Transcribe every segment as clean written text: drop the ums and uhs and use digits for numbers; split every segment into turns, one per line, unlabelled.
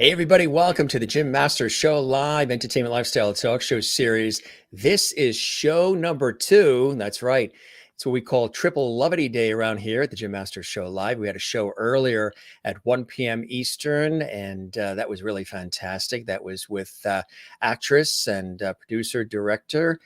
Hey everybody, welcome to the Jim Masters Show Live Entertainment Lifestyle Talk Show series. This is show number 2. That's right. It's what we call Triple Lovity Day around here at the Jim Masters Show Live. We had a show earlier at 1 p.m. Eastern, and that was really fantastic. That was with actress and producer, director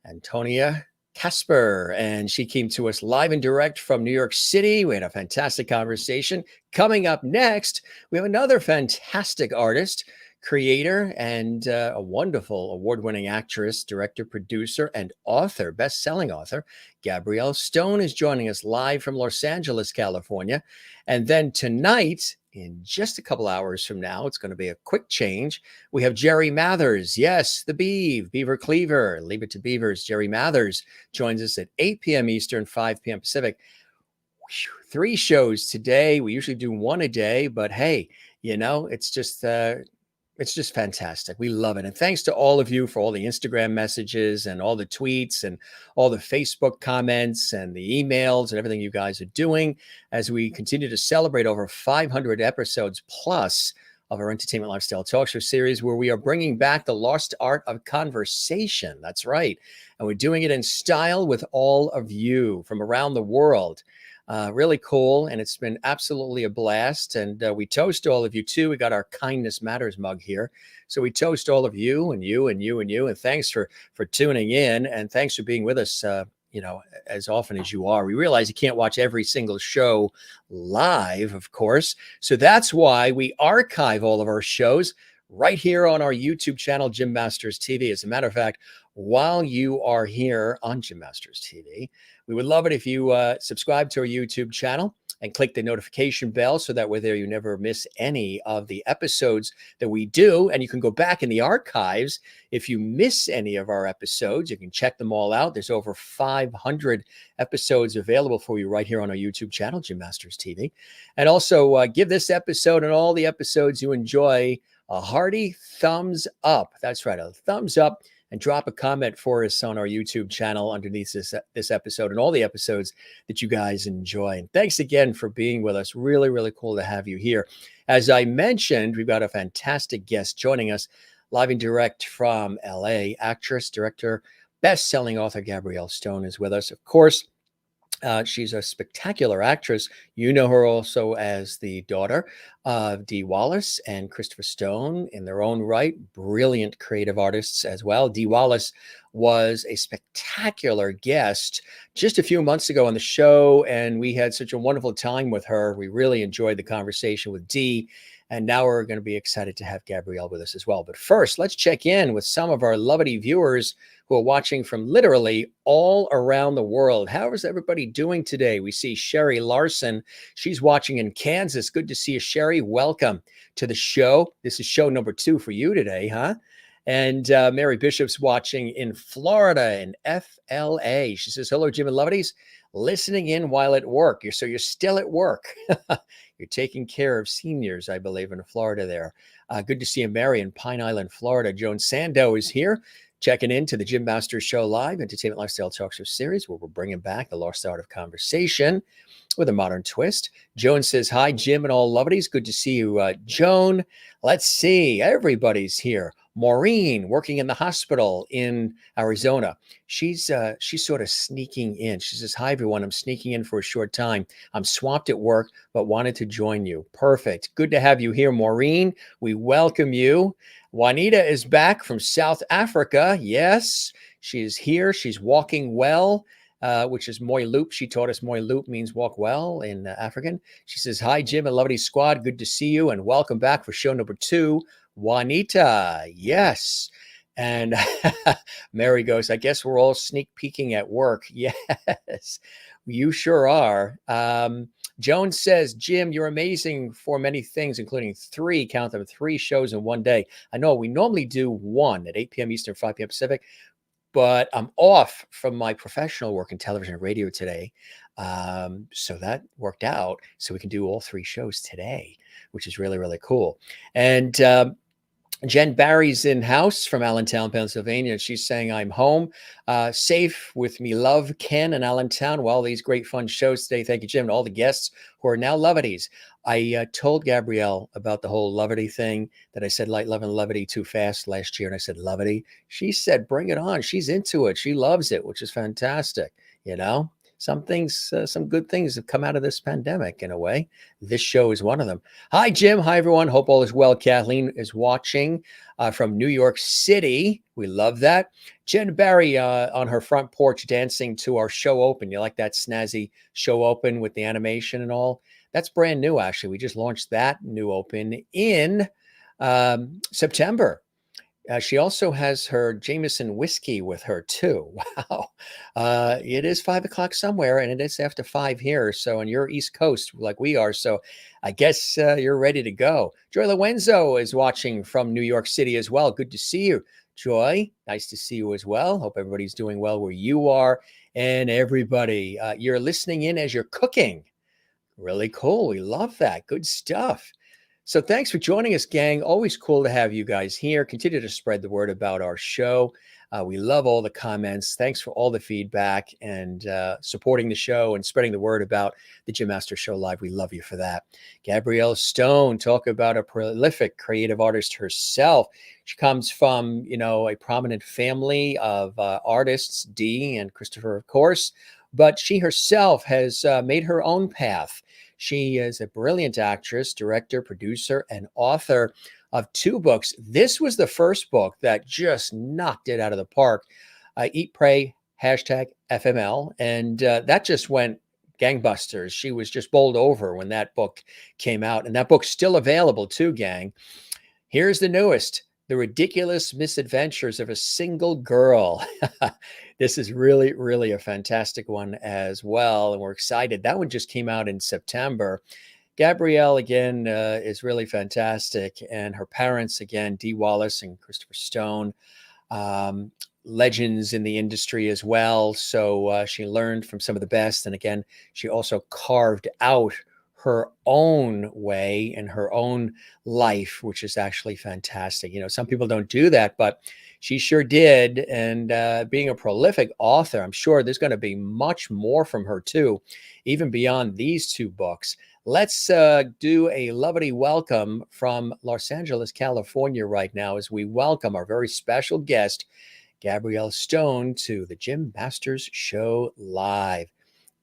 Antonia Casper, and she came to us live and direct from New York City. We had a fantastic conversation. Coming up next, we have another fantastic artist, creator, and a wonderful award-winning actress, director, producer, and author, best-selling author. Gabrielle Stone is joining us live from Los Angeles, California. And then tonight, in just a couple hours from now, it's going to be a quick change. We have Jerry Mathers. Yes, the Beaver Cleaver. Leave it to Beavers. Jerry Mathers joins us at 8 p.m. Eastern, 5 p.m. Pacific. 3 shows today. We usually do 1 a day, but hey, it's just fantastic. We love it. And thanks to all of you for all the Instagram messages and all the tweets and all the Facebook comments and the emails and everything you guys are doing as we continue to celebrate over 500 episodes plus of our Entertainment Lifestyle Talk Show series, where we are bringing back the lost art of conversation. That's right. And we're doing it in style with all of you from around the world. Really cool. And it's been absolutely a blast. And we toast all of you too. We got our Kindness Matters mug here. So we toast all of you and you and you and you. And thanks for tuning in. And thanks for being with us, as often as you are. We realize you can't watch every single show live, of course. So that's why we archive all of our shows right here on our YouTube channel, Jim Masters TV. As a matter of fact, while you are here on Jim Masters TV, we would love it if you subscribe to our YouTube channel and click the notification bell so that way there you never miss any of the episodes that we do. And you can go back in the archives. If you miss any of our episodes, you can check them all out. There's over 500 episodes available for you right here on our YouTube channel, Jim Masters TV. And also give this episode and all the episodes you enjoy a hearty thumbs up. That's right, a thumbs up. And drop a comment for us on our YouTube channel underneath this episode and all the episodes that you guys enjoy. And thanks again for being with us. Really, really cool to have you here. As I mentioned, we've got a fantastic guest joining us live and direct from LA. Actress, director, best-selling author Gabrielle Stone is with us. Of course, she's a spectacular actress. You know her also as the daughter of Dee Wallace and Christopher Stone in their own right. Brilliant creative artists as well. Dee Wallace was a spectacular guest just a few months ago on the show, and we had such a wonderful time with her. We really enjoyed the conversation with Dee, and now we're going to be excited to have Gabrielle with us as well. But first, let's check in with some of our lovely viewers who are watching from literally all around the world. How is everybody doing today? We see Sherry Larson. She's watching in Kansas. Good to see you, Sherry. Welcome to the show. This is show number 2 for you today, huh? And Mary Bishop's watching in Florida, in FLA. She says, hello, Jim and Lovelies. Listening in while at work. So you're still at work. You're taking care of seniors, I believe, in Florida there. Good to see you, Mary, in Pine Island, Florida. Joan Sando is here, checking in to the Jim Masters Show Live Entertainment Lifestyle Talk Show series, where we're bringing back the lost art of conversation with a modern twist. Joan says, hi, Jim and all lovelies. Good to see you, Joan. Let's see. Everybody's here. Maureen, working in the hospital in Arizona. She's sort of sneaking in. She says, hi, everyone. I'm sneaking in for a short time. I'm swamped at work, but wanted to join you. Perfect. Good to have you here, Maureen. We welcome you. Juanita is back from South Africa. Yes, she is here. She's walking well, which is Moy Loop. She taught us Moy Loop means walk well in African. She says, hi, Jim and lovely squad. Good to see you and welcome back for show number 2. Juanita, yes. And Mary goes, I guess we're all sneak peeking at work. Yes, you sure are. Joan says, Jim, you're amazing for many things, including 3, count them, 3 shows in one day. I know we normally do 1 at 8 p.m. Eastern, 5 p.m. Pacific, but I'm off from my professional work in television and radio today. So that worked out. So we can do all 3 shows today, which is really, really cool. And Jen Barry's in house from Allentown, Pennsylvania. She's saying, I'm home, safe with me love, Ken in Allentown. Well, these great fun shows today. Thank you, Jim, and all the guests who are now Lovities. I told Gabrielle about the whole Lovity thing that I said light, love, and levity too fast last year. And I said, Lovity. She said, bring it on. She's into it. She loves it, which is fantastic. You know, some things, some good things have come out of this pandemic in a way. This show is one of them. Hi, Jim. Hi, everyone. Hope all is well. Kathleen is watching from New York City. We love that. Jen Barry on her front porch dancing to our show open. You like that snazzy show open with the animation and all? That's brand new, actually. We just launched that new open in September. She also has her Jameson whiskey with her too. Wow. It is 5 o'clock somewhere and it is after 5 here. So on your East Coast like we are. So I guess you're ready to go. Joy Lowenzo is watching from New York City as well. Good to see you, Joy. Nice to see you as well. Hope everybody's doing well where you are. And everybody, you're listening in as you're cooking. Really cool. We love that. Good stuff. So thanks for joining us, gang. Always cool to have you guys here. Continue to spread the word about our show. We love all the comments. Thanks for all the feedback and supporting the show and spreading the word about the Jim Master Show Live. We love you for that. Gabrielle Stone, talk about a prolific creative artist herself. She comes from, a prominent family of artists, Dee and Christopher, of course, but she herself has made her own path. She is a brilliant actress, director, producer, and author of 2 books. This was the first book that just knocked it out of the park. Eat, Pray, #FML. And that just went gangbusters. She was just bowled over when that book came out. And that book's still available too, gang. Here's the newest, The Ridiculous Misadventures of a Single Girl. This is really, really a fantastic one as well. And we're excited. That one just came out in September. Gabrielle, again, is really fantastic. And her parents, again, Dee Wallace and Christopher Stone, legends in the industry as well. So she learned from some of the best. And again, she also carved out her own way and her own life, which is actually fantastic. Some people don't do that, but she sure did. And being a prolific author, I'm sure there's going to be much more from her too, even beyond these 2 books. Let's do a lovely welcome from Los Angeles, California right now as we welcome our very special guest, Gabrielle Stone, to the Jim Masters Show Live.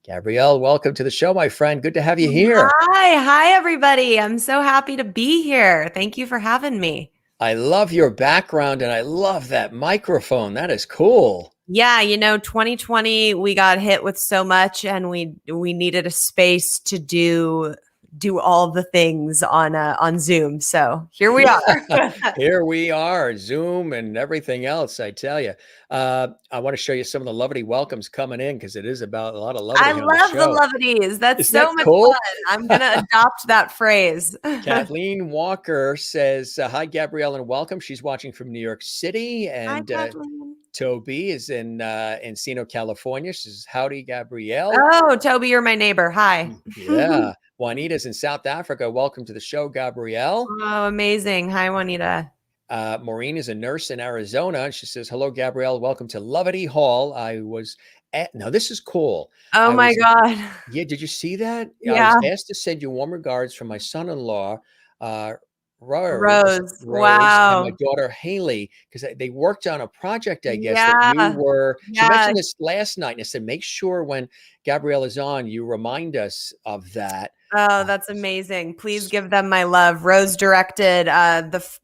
Gabrielle, welcome to the show, my friend. Good to have you here.
Hi, everybody. I'm so happy to be here. Thank you for having me.
I love your background and I love that microphone. That is cool.
Yeah, 2020 we got hit with so much and we needed a space to do all the things on Zoom. So here we are.
Here we are, Zoom and everything else, I tell you. I want to show you some of the lovely welcomes coming in because it is about a lot of levity.
I love the lovities. That's
Isn't
so
that
much
cool?
fun. I'm going to adopt that phrase.
Kathleen Walker says, hi, Gabrielle, and welcome. She's watching from New York City. And
Hi, Kathleen.
Toby is in Encino, California. She says, howdy, Gabrielle.
Oh, Toby, you're my neighbor. Hi.
Yeah. Juanita's in South Africa. Welcome to the show, Gabrielle.
Oh, amazing. Hi, Juanita.
Maureen is a nurse in Arizona. And she says, hello, Gabrielle. Welcome to Lovity Hall. Now this is cool.
Oh my God.
Yeah. Did you see that?
Yeah.
I was asked to send you warm regards from my son-in-law,
Rose.
and
Wow.
my daughter Haley, because they worked on a project, I guess,
Yeah.
that you were.
Yeah.
She mentioned this last night and I said, make sure when Gabrielle is on, you remind us of that.
Oh, that's amazing. Please give them my love. Rose directed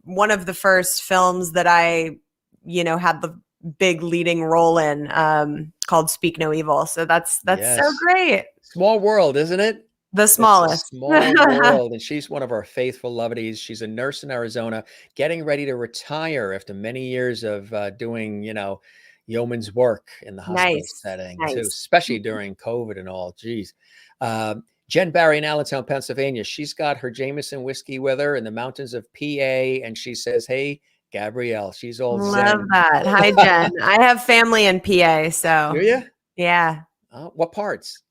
one of the first films that I, had the big leading role in, called Speak No Evil. So that's
Yes.
so great.
Small world, isn't it?
The smallest.
Small world. And she's one of our faithful lovities. She's a nurse in Arizona, getting ready to retire after many years of doing, yeoman's work in the hospital setting too, especially during COVID and all. Geez. Jen Barry in Allentown, Pennsylvania. She's got her Jameson whiskey with her in the mountains of PA. And she says, hey, Gabrielle, she's all
Love
zen.
that. Hi, Jen. I have family in PA. So
Do you?
Yeah.
What parts?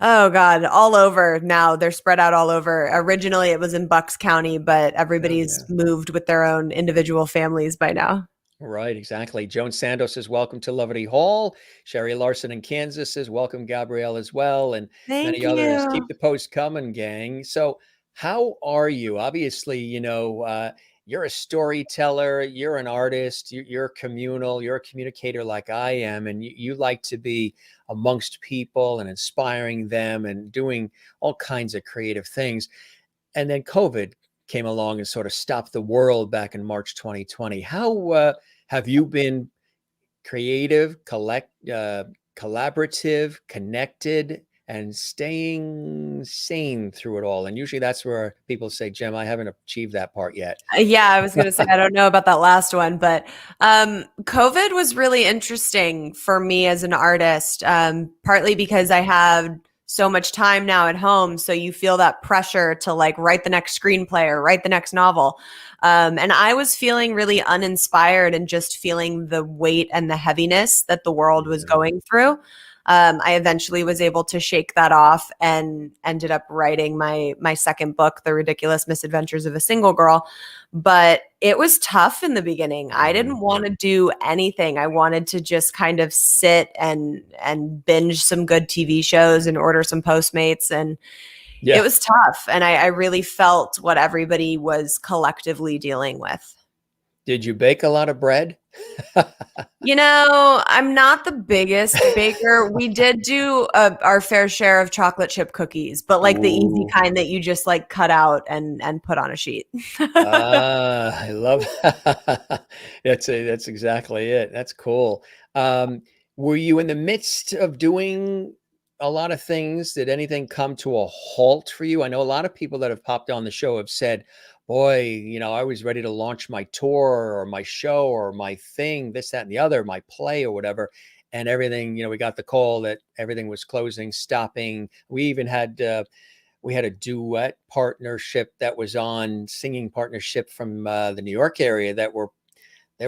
Oh God, all over now. They're spread out all over. Originally it was in Bucks County, but
Oh,
everybody's
yeah.
moved with their own individual families by now.
Right, exactly. Joan Sandos says, welcome to Lovely Hall. Sherry Larson in Kansas says, welcome, Gabrielle, as well. And
Thank
many others. Keep
you.
the post coming, gang. So, how are you? Obviously, you're a storyteller, you're an artist, you're communal, you're a communicator like I am, and you like to be amongst people and inspiring them and doing all kinds of creative things. And then COVID came along and sort of stopped the world back in March 2020. How have you been creative, collaborative, connected, and staying sane through it all? And usually that's where people say, Jim, I haven't achieved that part yet.
Yeah, I was going to say, I don't know about that last one, but COVID was really interesting for me as an artist, partly because I have so much time now at home. So you feel that pressure to like write the next screenplay or write the next novel. And I was feeling really uninspired and just feeling the weight and the heaviness that the world was
Yeah.
going through. I eventually was able to shake that off and ended up writing my second book, The Ridiculous Misadventures of a Single Girl. But it was tough in the beginning. I didn't want to do anything. I wanted to just kind of sit and binge some good TV shows and order some Postmates, and it
Yeah.
was tough. And I really felt what everybody was collectively dealing with.
Did you bake a lot of bread?
I'm not the biggest baker. We did do our fair share of chocolate chip cookies, but like the easy
Ooh.
kind that you just like cut out and put on a sheet.
Ah, I love that's exactly it. That's cool. Were you in the midst of doing a lot of things? Did anything come to a halt for you? I know a lot of people that have popped on the show have said, boy, I was ready to launch my tour or my show or my thing, this, that, and the other, my play or whatever. And everything, we got the call that everything was closing, stopping. We had a duet partnership that was on singing partnership from the New York area they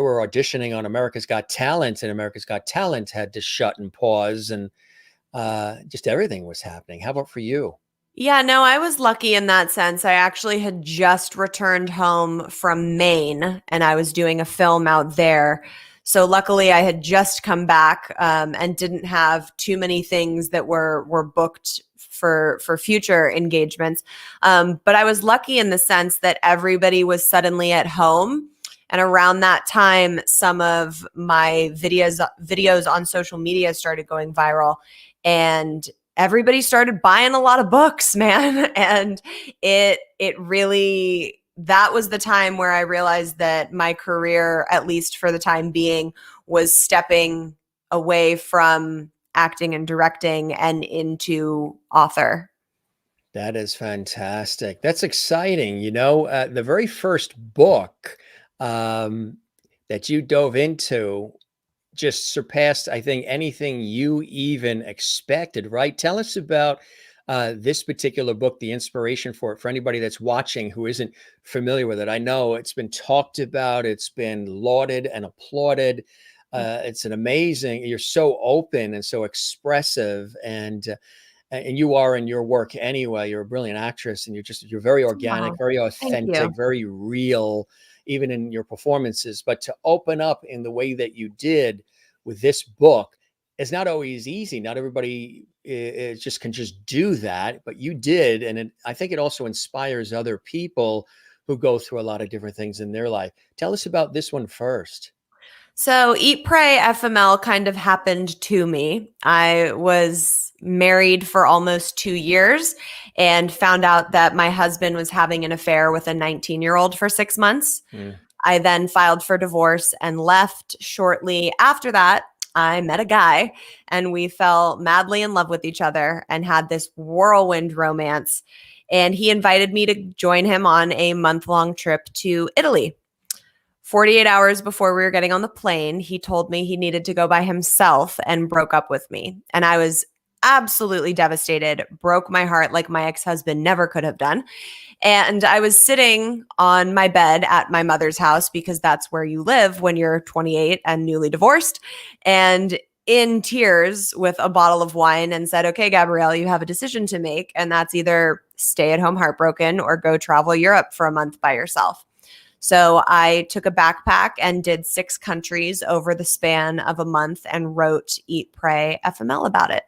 were auditioning on America's Got Talent, and America's Got Talent had to shut and pause, and just everything was happening. How about for you?
Yeah, no, I was lucky in that sense. I actually had just returned home from Maine and I was doing a film out there. So luckily I had just come back and didn't have too many things that were booked for future engagements. But I was lucky in the sense that everybody was suddenly at home. And around that time, some of my videos on social media started going viral. And everybody started buying a lot of books, man. And it really, that was the time where I realized that my career, at least for the time being, was stepping away from acting and directing and into author.
That is fantastic. That's exciting. The very first book um, that you dove into just surpassed, I think, anything you even expected, right? Tell us about this particular book, the inspiration for it, for anybody that's watching who isn't familiar with it. I know it's been talked about, it's been lauded and applauded. It's an amazing, you're so open and so expressive, and you are in your work anyway. You're a brilliant actress, and you're very organic,
Oh,
very
thank you.
authentic, very real, even in your performances. But to open up in the way that you did with this book is not always easy. Not everybody just can just do that, but you did, and I think it also inspires other people who go through a lot of different things in their life. Tell us about this one first.
So Eat, Pray FML kind of happened to me. I was married for almost 2 years and found out that my husband was having an affair with a 19-year-old for 6 months.
Mm.
I then filed for divorce and left. Shortly after that, I met a guy and we fell madly in love with each other and had this whirlwind romance. And he invited me to join him on a month-long trip to Italy. 48 hours before we were getting on the plane, he told me he needed to go by himself and broke up with me. And I was absolutely devastated, broke my heart like my ex-husband never could have done. And I was sitting on my bed at my mother's house because that's where you live when you're 28 and newly divorced. And in tears with a bottle of wine and said, okay, Gabrielle, you have a decision to make. And that's either stay at home heartbroken or go travel Europe for a month by yourself. So I took a backpack and did 6 countries over the span of a month and wrote Eat, Pray, FML about it.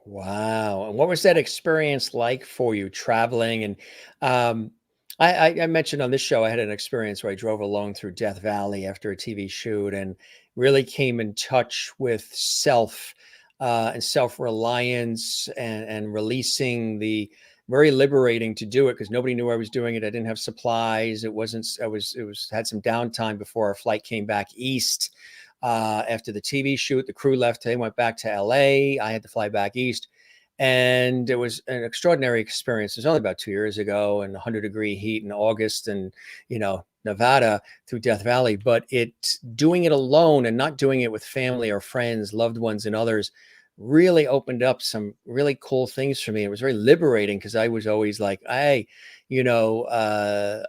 Wow. And what was that experience like for you traveling? And um, I mentioned on this show, I had an experience where I drove alone through Death Valley after a TV shoot and really came in touch with self and self-reliance and releasing the very liberating to do it because nobody knew I was doing it. I didn't have supplies. It wasn't, it was, had some downtime before our flight came back east. After the TV shoot, the crew left. They went back to LA. I had to fly back east. And it was an extraordinary experience. It was only about 2 years ago and 100-degree heat in August and, Nevada through Death Valley. But doing it alone and not doing it with family or friends, loved ones and others really opened up some really cool things for me. It was very liberating because I was always like, hey, the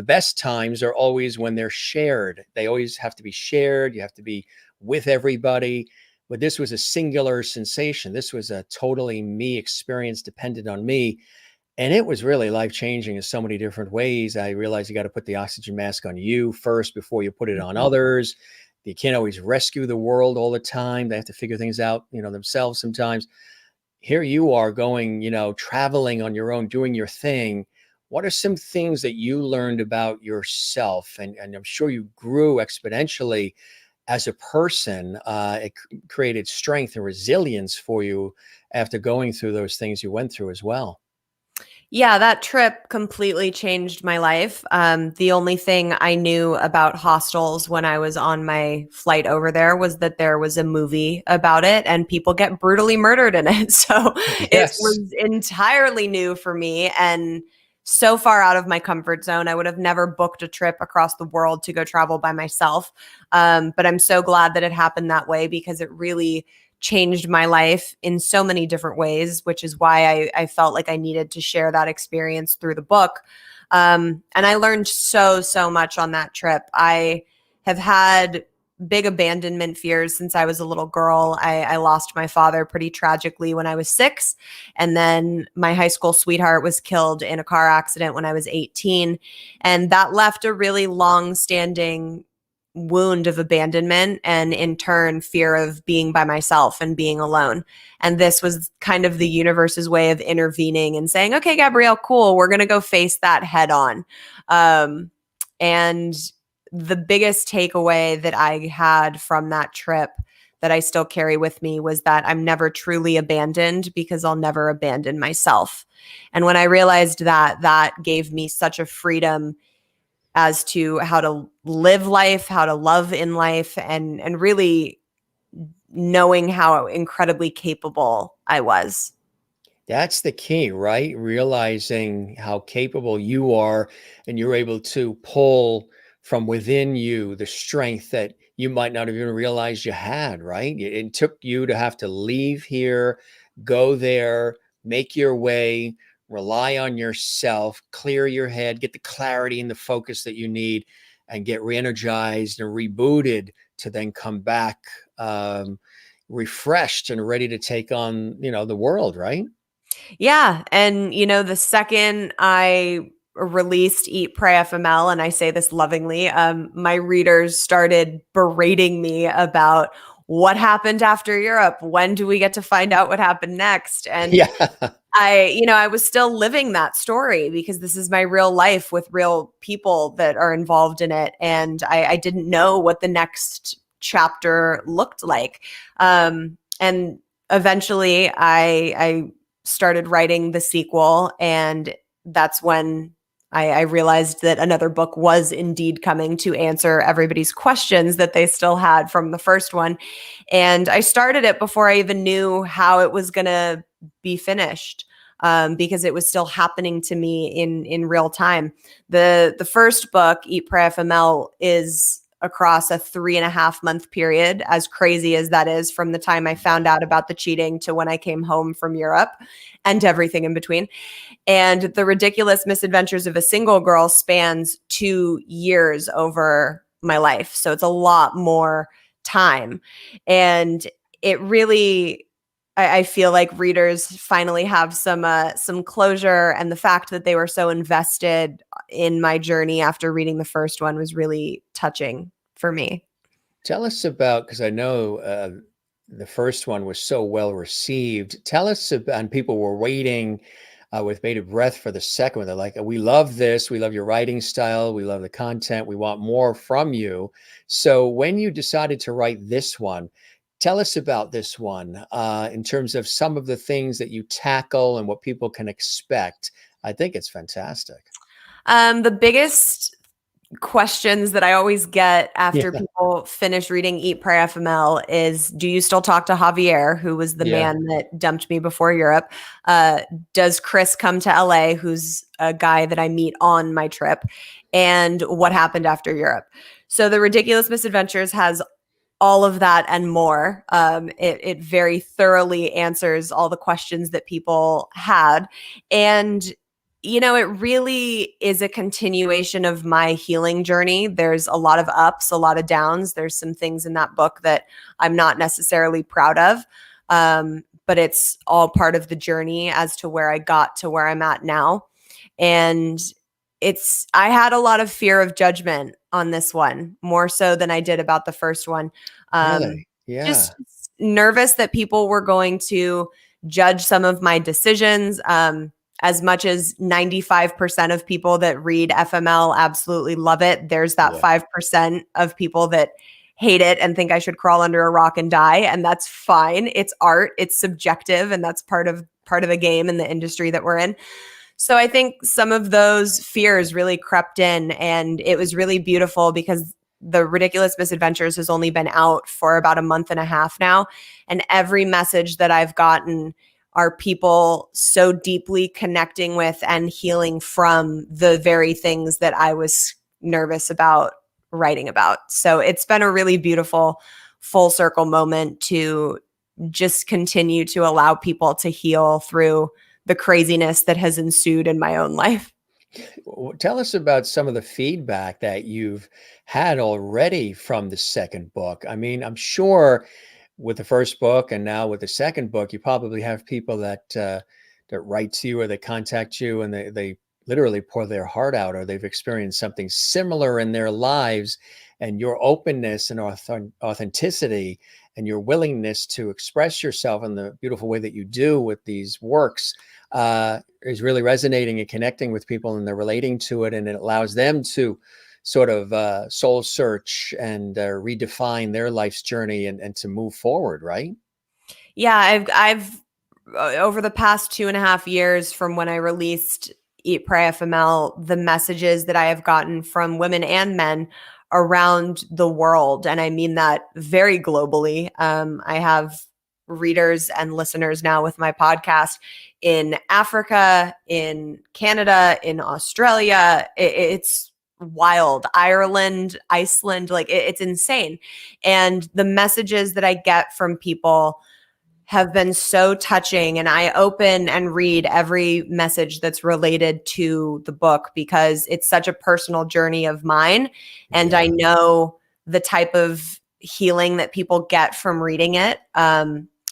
best times are always when they're shared. They always have to be shared. You have to be with everybody. But this was a singular sensation. This was a totally me experience, dependent on me. And it was really life-changing in so many different ways. I realized you got to put the oxygen mask on you first before you put it on others. You can't always rescue the world all the time. They have to figure things out, themselves sometimes. Here you are going, traveling on your own, doing your thing. What are some things that you learned about yourself? And I'm sure you grew exponentially as a person. It created strength and resilience for you after going through those things you went through as well.
Yeah, that trip completely changed my life. The only thing I knew about hostels when I was on my flight over there was that there was a movie about it and people get brutally murdered in it. So it
Yes.
was entirely new for me and so far out of my comfort zone. I would have never booked a trip across the world to go travel by myself. But I'm so glad that it happened that way because it really changed my life in so many different ways, which is why I felt like I needed to share that experience through the book. And I learned so much on that trip. I have had big abandonment fears since I was a little girl. I lost my father pretty tragically when I was 6. And then my high school sweetheart was killed in a car accident when I was 18. And that left a really long-standing wound of abandonment and in turn fear of being by myself and being alone. And this was kind of the universe's way of intervening and saying, okay, Gabrielle, cool, we're going to go face that head on. And the biggest takeaway that I had from that trip that I still carry with me was that I'm never truly abandoned because I'll never abandon myself. And when I realized that, that gave me such a freedom as to how to live life, how to love in life, and really knowing how incredibly capable I was.
That's the key, right? Realizing how capable you are and you're able to pull from within you the strength that you might not have even realized you had, right? It took you to have to leave here, go there, make your way, rely on yourself, clear your head, get the clarity and the focus that you need, and get re-energized and rebooted to then come back refreshed and ready to take on, the world, right?
Yeah. And, the second I released Eat, Pray FML, and I say this lovingly, my readers started berating me about what happened after Europe. When do we get to find out what happened next? And
Yeah.
I was still living that story because this is my real life with real people that are involved in it. And I didn't know what the next chapter looked like. And eventually I started writing the sequel, and that's when I realized that another book was indeed coming to answer everybody's questions that they still had from the first one. And I started it before I even knew how it was going to be finished, because it was still happening to me in real time. The first book, Eat, Pray, FML, is across a 3.5-month period, as crazy as that is, from the time I found out about the cheating to when I came home from Europe and everything in between. And The Ridiculous Misadventures of a Single Girl spans 2 years over my life. So it's a lot more time. And it really, I feel like readers finally have some closure, and the fact that they were so invested in my journey after reading the first one was really touching for me.
Tell us about, because I know the first one was so well received. Tell us about, and people were waiting with bated breath for the second one. They're like, we love this. We love your writing style. We love the content. We want more from you. So when you decided to write this one, tell us about this one in terms of some of the things that you tackle and what people can expect. I think it's fantastic.
The biggest questions that I always get after
Yeah.
people finish reading Eat, Pray Fml is, do you still talk to Javier, who was the
Yeah.
man that dumped me before Europe? Does Chris come to LA, who's a guy that I meet on my trip? And what happened after Europe? So the Ridiculous Misadventures has all of that and more. It very thoroughly answers all the questions that people had. And it really is a continuation of my healing journey. There's a lot of ups, a lot of downs. There's some things in that book that I'm not necessarily proud of, but it's all part of the journey as to where I got to where I'm at now. And I had a lot of fear of judgment on this one, more so than I did about the first one.
Really? Yeah.
Just nervous that people were going to judge some of my decisions. As much as 95% of people that read FML absolutely love it, there's that 5% of people that hate it and think I should crawl under a rock and die. And that's fine. It's art, it's subjective, and that's part of the game and the industry that we're in. So I think some of those fears really crept in, and it was really beautiful because the Ridiculous Misadventures has only been out for about a month and a half now. And every message that I've gotten are people so deeply connecting with and healing from the very things that I was nervous about writing about. So it's been a really beautiful full circle moment to just continue to allow people to heal through the craziness that has ensued in my own life.
Tell us about some of the feedback that you've had already from the second book. I mean, I'm sure with the first book and now with the second book, you probably have people that write to you or they contact you and they literally pour their heart out, or they've experienced something similar in their lives, and your openness and authenticity and your willingness to express yourself in the beautiful way that you do with these works is really resonating and connecting with people, and they're relating to it, and it allows them to sort of soul search and redefine their life's journey and to move forward, right?
Yeah, I've over the past 2.5 years from when I released Eat, Pray FML, the messages that I have gotten from women and men around the world, and I mean that very globally. I have readers and listeners now with my podcast in Africa, in Canada, in Australia. It's wild. Ireland, Iceland, like it's insane. And the messages that I get from people have been so touching, and I open and read every message that's related to the book because it's such a personal journey of mine. And I know the type of healing that people get from reading it.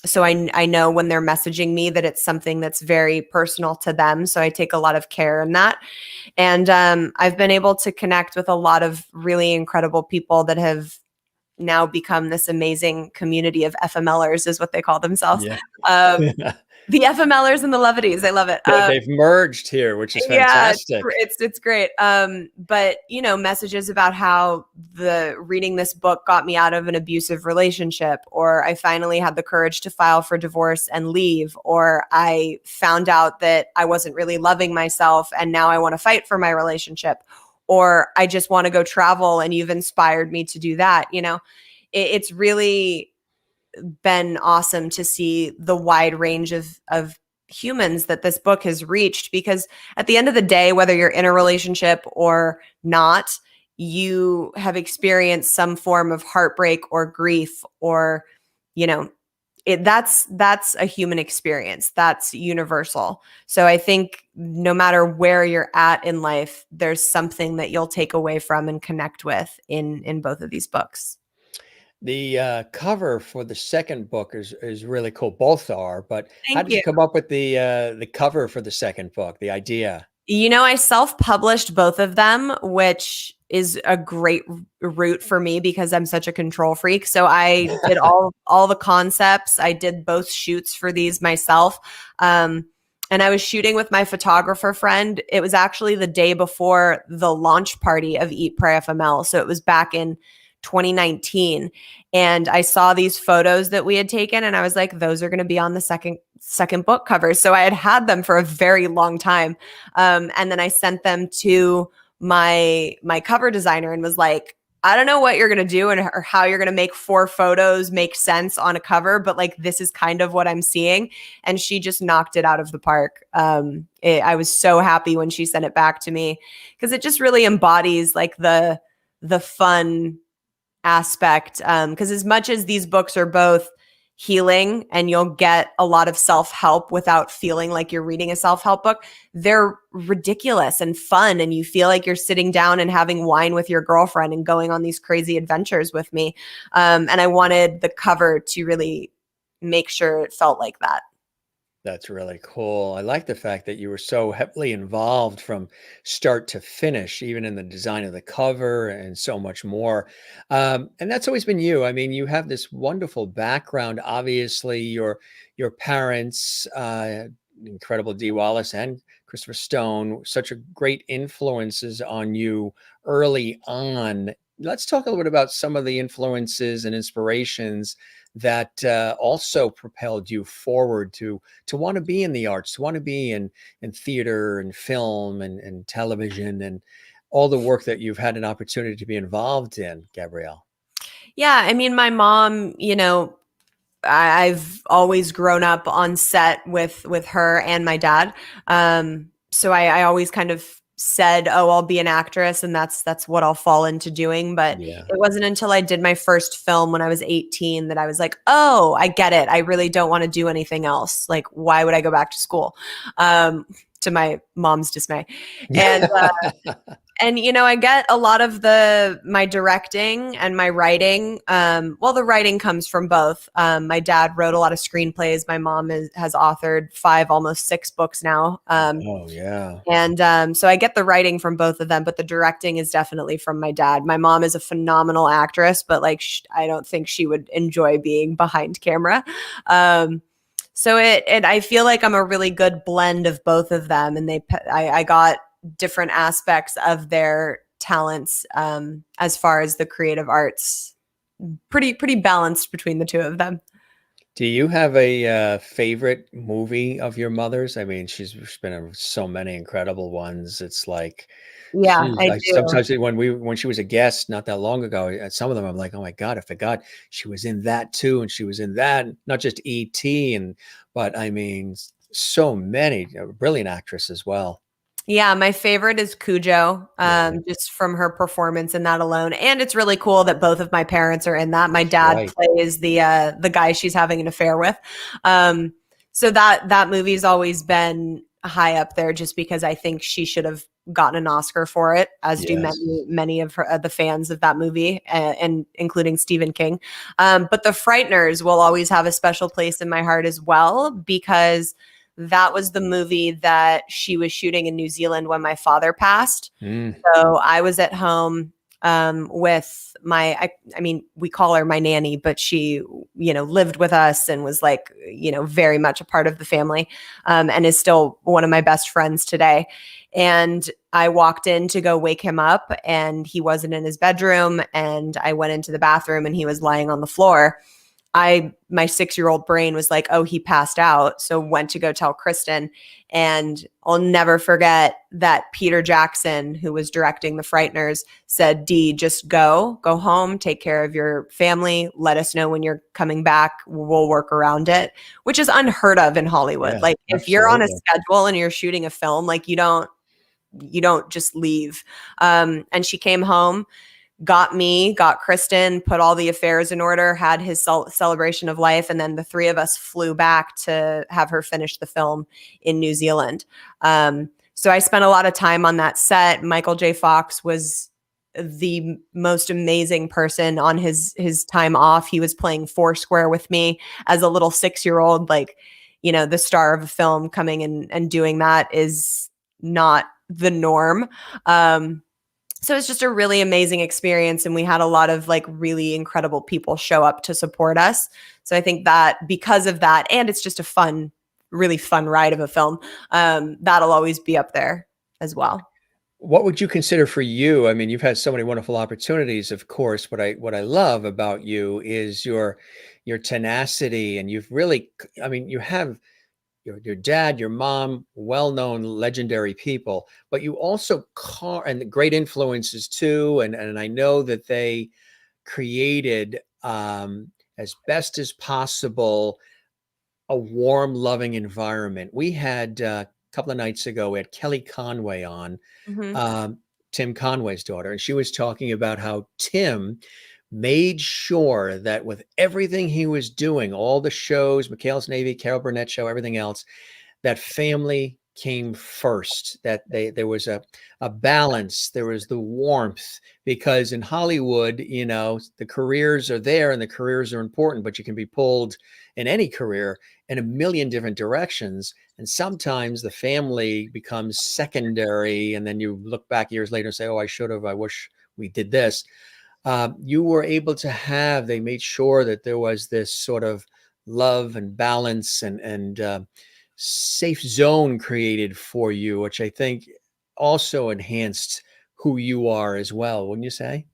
So I know when they're messaging me that it's something that's very personal to them. So I take a lot of care in that. And I've been able to connect with a lot of really incredible people that have now become this amazing community of FMLers, is what they call themselves.
Yeah.
The FMLers and the Lovities. I love it.
They've merged here, which is fantastic.
Yeah, it's great. But messages about how reading this book got me out of an abusive relationship, or I finally had the courage to file for divorce and leave, or I found out that I wasn't really loving myself and now I want to fight for my relationship, or I just want to go travel and you've inspired me to do that. It's really been awesome to see the wide range of humans that this book has reached, because at the end of the day, whether you're in a relationship or not, you have experienced some form of heartbreak or grief, or that's a human experience. That's universal. So I think no matter where you're at in life, there's something that you'll take away from and connect with in both of these books.
The cover for the second book is really cool. Both are, but how
Thank
did you
you.
come up with the cover for the second book? The idea?
I self-published both of them, which is a great route for me because I'm such a control freak. So I did all the concepts. I did both shoots for these myself. And I was shooting with my photographer friend. It was actually the day before the launch party of Eat Pray Fml. So it was back in 2019. And I saw these photos that we had taken and I was like, those are going to be on the second book cover. So I had them for a very long time. And then I sent them to my cover designer and was like, I don't know what you're going to do or how you're going to make 4 photos make sense on a cover, but like, this is kind of what I'm seeing. And she just knocked it out of the park. I was so happy when she sent it back to me because it just really embodies like the fun aspect. Because as much as these books are both healing and you'll get a lot of self-help without feeling like you're reading a self-help book, they're ridiculous and fun. And you feel like you're sitting down and having wine with your girlfriend and going on these crazy adventures with me. And I wanted the cover to really make sure it felt like that.
That's really cool. I like the fact that you were so heavily involved from start to finish, even in the design of the cover and so much more. And that's always been you. I mean, you have this wonderful background. Obviously, your parents, incredible Dee Wallace and Christopher Stone, such a great influences on you early on. Let's talk a little bit about some of the influences and inspirations that also propelled you forward to want to be in the arts, to want to be in theater and film and television and all the work that you've had an opportunity to be involved in, Gabrielle.
Yeah, I mean, my mom, I've always grown up on set with her and my dad. So I always kind of said, "Oh, I'll be an actress," and that's what I'll fall into doing. But
Yeah.
it wasn't until I did my first film when I was 18 that I was like, "Oh, I get it. I really don't want to do anything else. Like, why would I go back to school?" To my mom's dismay, and I get a lot of my directing and my writing. Well, the writing comes from both. My dad wrote a lot of screenplays. My mom has authored 5, almost 6 books now.
Oh, yeah.
And so I get the writing from both of them, but the directing is definitely from my dad. My mom is a phenomenal actress, but like I don't think she would enjoy being behind camera. So I feel like I'm a really good blend of both of them, and I got different aspects of their talents as far as the creative arts. Pretty balanced between the two of them.
Do you have a favorite movie of your mother's? I mean, she's been in so many incredible ones. It's like,
Yeah,
geez,
I
I
do.
sometimes when she was a guest not that long ago, at some of them I'm like, oh my God, I forgot she was in that too, and she was in that, not just E.T. But I mean, so many brilliant actress as well.
Yeah, my favorite is Cujo,
Yeah,
just from her performance in that alone. And it's really cool that both of my parents are in that. My dad
right.
plays the guy she's having an affair with. So that movie's always been high up there just because I think she should have gotten an Oscar for it, as do
Yes.
many of the fans of that movie, and including Stephen King. But The Frighteners will always have a special place in my heart as well because that was the movie that she was shooting in New Zealand when my father passed.
Mm,
So I was at home with I mean, we call her my nanny, but she, lived with us and was like, very much a part of the family, and is still one of my best friends today. And I walked in to go wake him up and he wasn't in his bedroom. And I went into the bathroom and he was lying on the floor. My 6-year-old brain was like, oh, he passed out. So went to go tell Kristen. And I'll never forget that Peter Jackson, who was directing The Frighteners, said, Dee, just go home, take care of your family. Let us know when you're coming back. We'll work around it, which is unheard of in Hollywood.
yeah,
Like if you're on a
absolutely.
schedule and you're shooting a film, like you don't just leave. And she came home, got Kristen, put all the affairs in order, had his celebration of life. And then the 3 of us flew back to have her finish the film in New Zealand. So I spent a lot of time on that set. Michael J. Fox was the most amazing person on his time off. He was playing Foursquare with me as a little 6-year-old. Like, the star of a film coming and doing that is not the norm. So it's just a really amazing experience. And we had a lot of like really incredible people show up to support us. So I think that because of that, and it's just a really fun ride of a film, that'll always be up there as well.
What would you consider for you? I mean, you've had so many wonderful opportunities, of course. What I love about you is your tenacity, and you've really, I mean, you have your dad, your mom, well-known legendary people, but you also and great influences too. And I know that they created as best as possible a warm, loving environment. We had a couple of nights ago, we had Kelly Conway on,
Mm-hmm.
Tim Conway's daughter, and she was talking about how Tim made sure that with everything he was doing, all the shows, McHale's Navy, Carol Burnett show, everything else, that family came first, that there was a balance, there was the warmth, because in Hollywood, the careers are there and the careers are important, but you can be pulled in any career in a million different directions. And sometimes the family becomes secondary. And then you look back years later and say, oh, I wish we did this. You were able to they made sure that there was this sort of love and balance and safe zone created for you, which I think also enhanced who you are as well, wouldn't you say?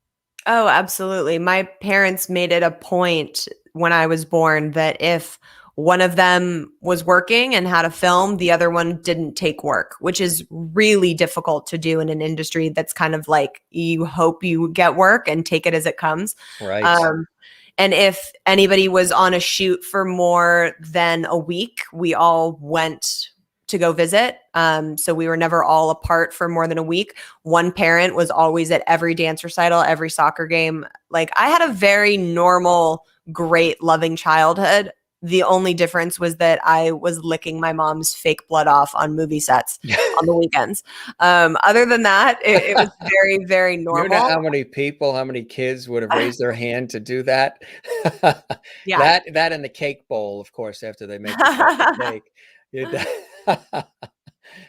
Oh, absolutely. My parents made it a point when I was born that if one of them was working and had a film, the other one didn't take work, which is really difficult to do in an industry that's kind of like you hope you get work and take it as it comes.
Right.
And if anybody was on a shoot for more than a week, we all went to go visit. So we were never all apart for more than a week. One parent was always at every dance recital, every soccer game. Like, I had a very normal, great, loving childhood. The only difference was that I was licking my mom's fake blood off on movie sets on the weekends. Other than that, it was very, very normal.
You know how many kids would have raised their hand to do that?
Yeah.
That and the cake bowl, of course, after they make the cake.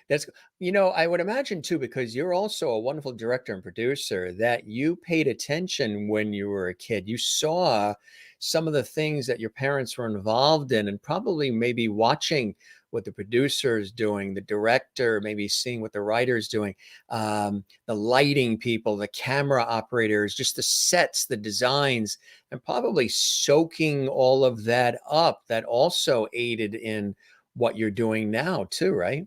That's, I would imagine too, because you're also a wonderful director and producer, that you paid attention when you were a kid. You saw some of the things that your parents were involved in, and probably maybe watching what the producer is doing, the director, maybe seeing what the writer is doing, the lighting people, the camera operators, just the sets, the designs, and probably soaking all of that up. That also aided in what you're doing now too, right?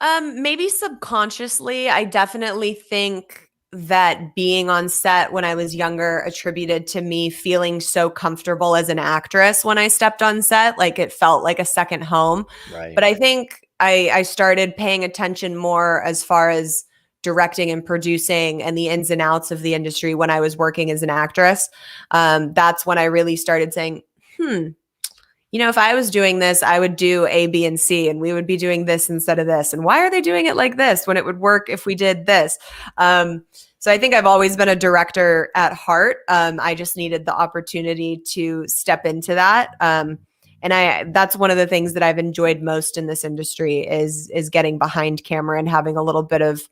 Maybe subconsciously. I definitely think that being on set when I was younger attributed to me feeling so comfortable as an actress when I stepped on set. Like, it felt like a second home.
Right.
But I think I started paying attention more as far as directing and producing and the ins and outs of the industry when I was working as an actress. That's when I really started saying, if I was doing this, I would do A, B, and C, and we would be doing this instead of this. And why are they doing it like this when it would work if we did this? So I think I've always been a director at heart. I just needed the opportunity to step into that. And that's one of the things that I've enjoyed most in this industry is getting behind camera and having a little bit of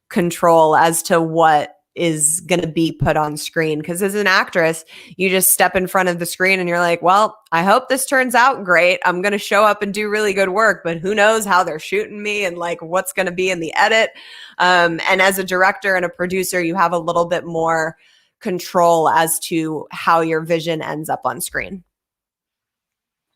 control as to what is going to be put on screen. Because as an actress, you just step in front of the screen and you're like, well, I hope this turns out great. I'm going to show up and do really good work, but who knows how they're shooting me and like what's going to be in the edit. And as a director and a producer, you have a little bit more control as to how your vision ends up on screen.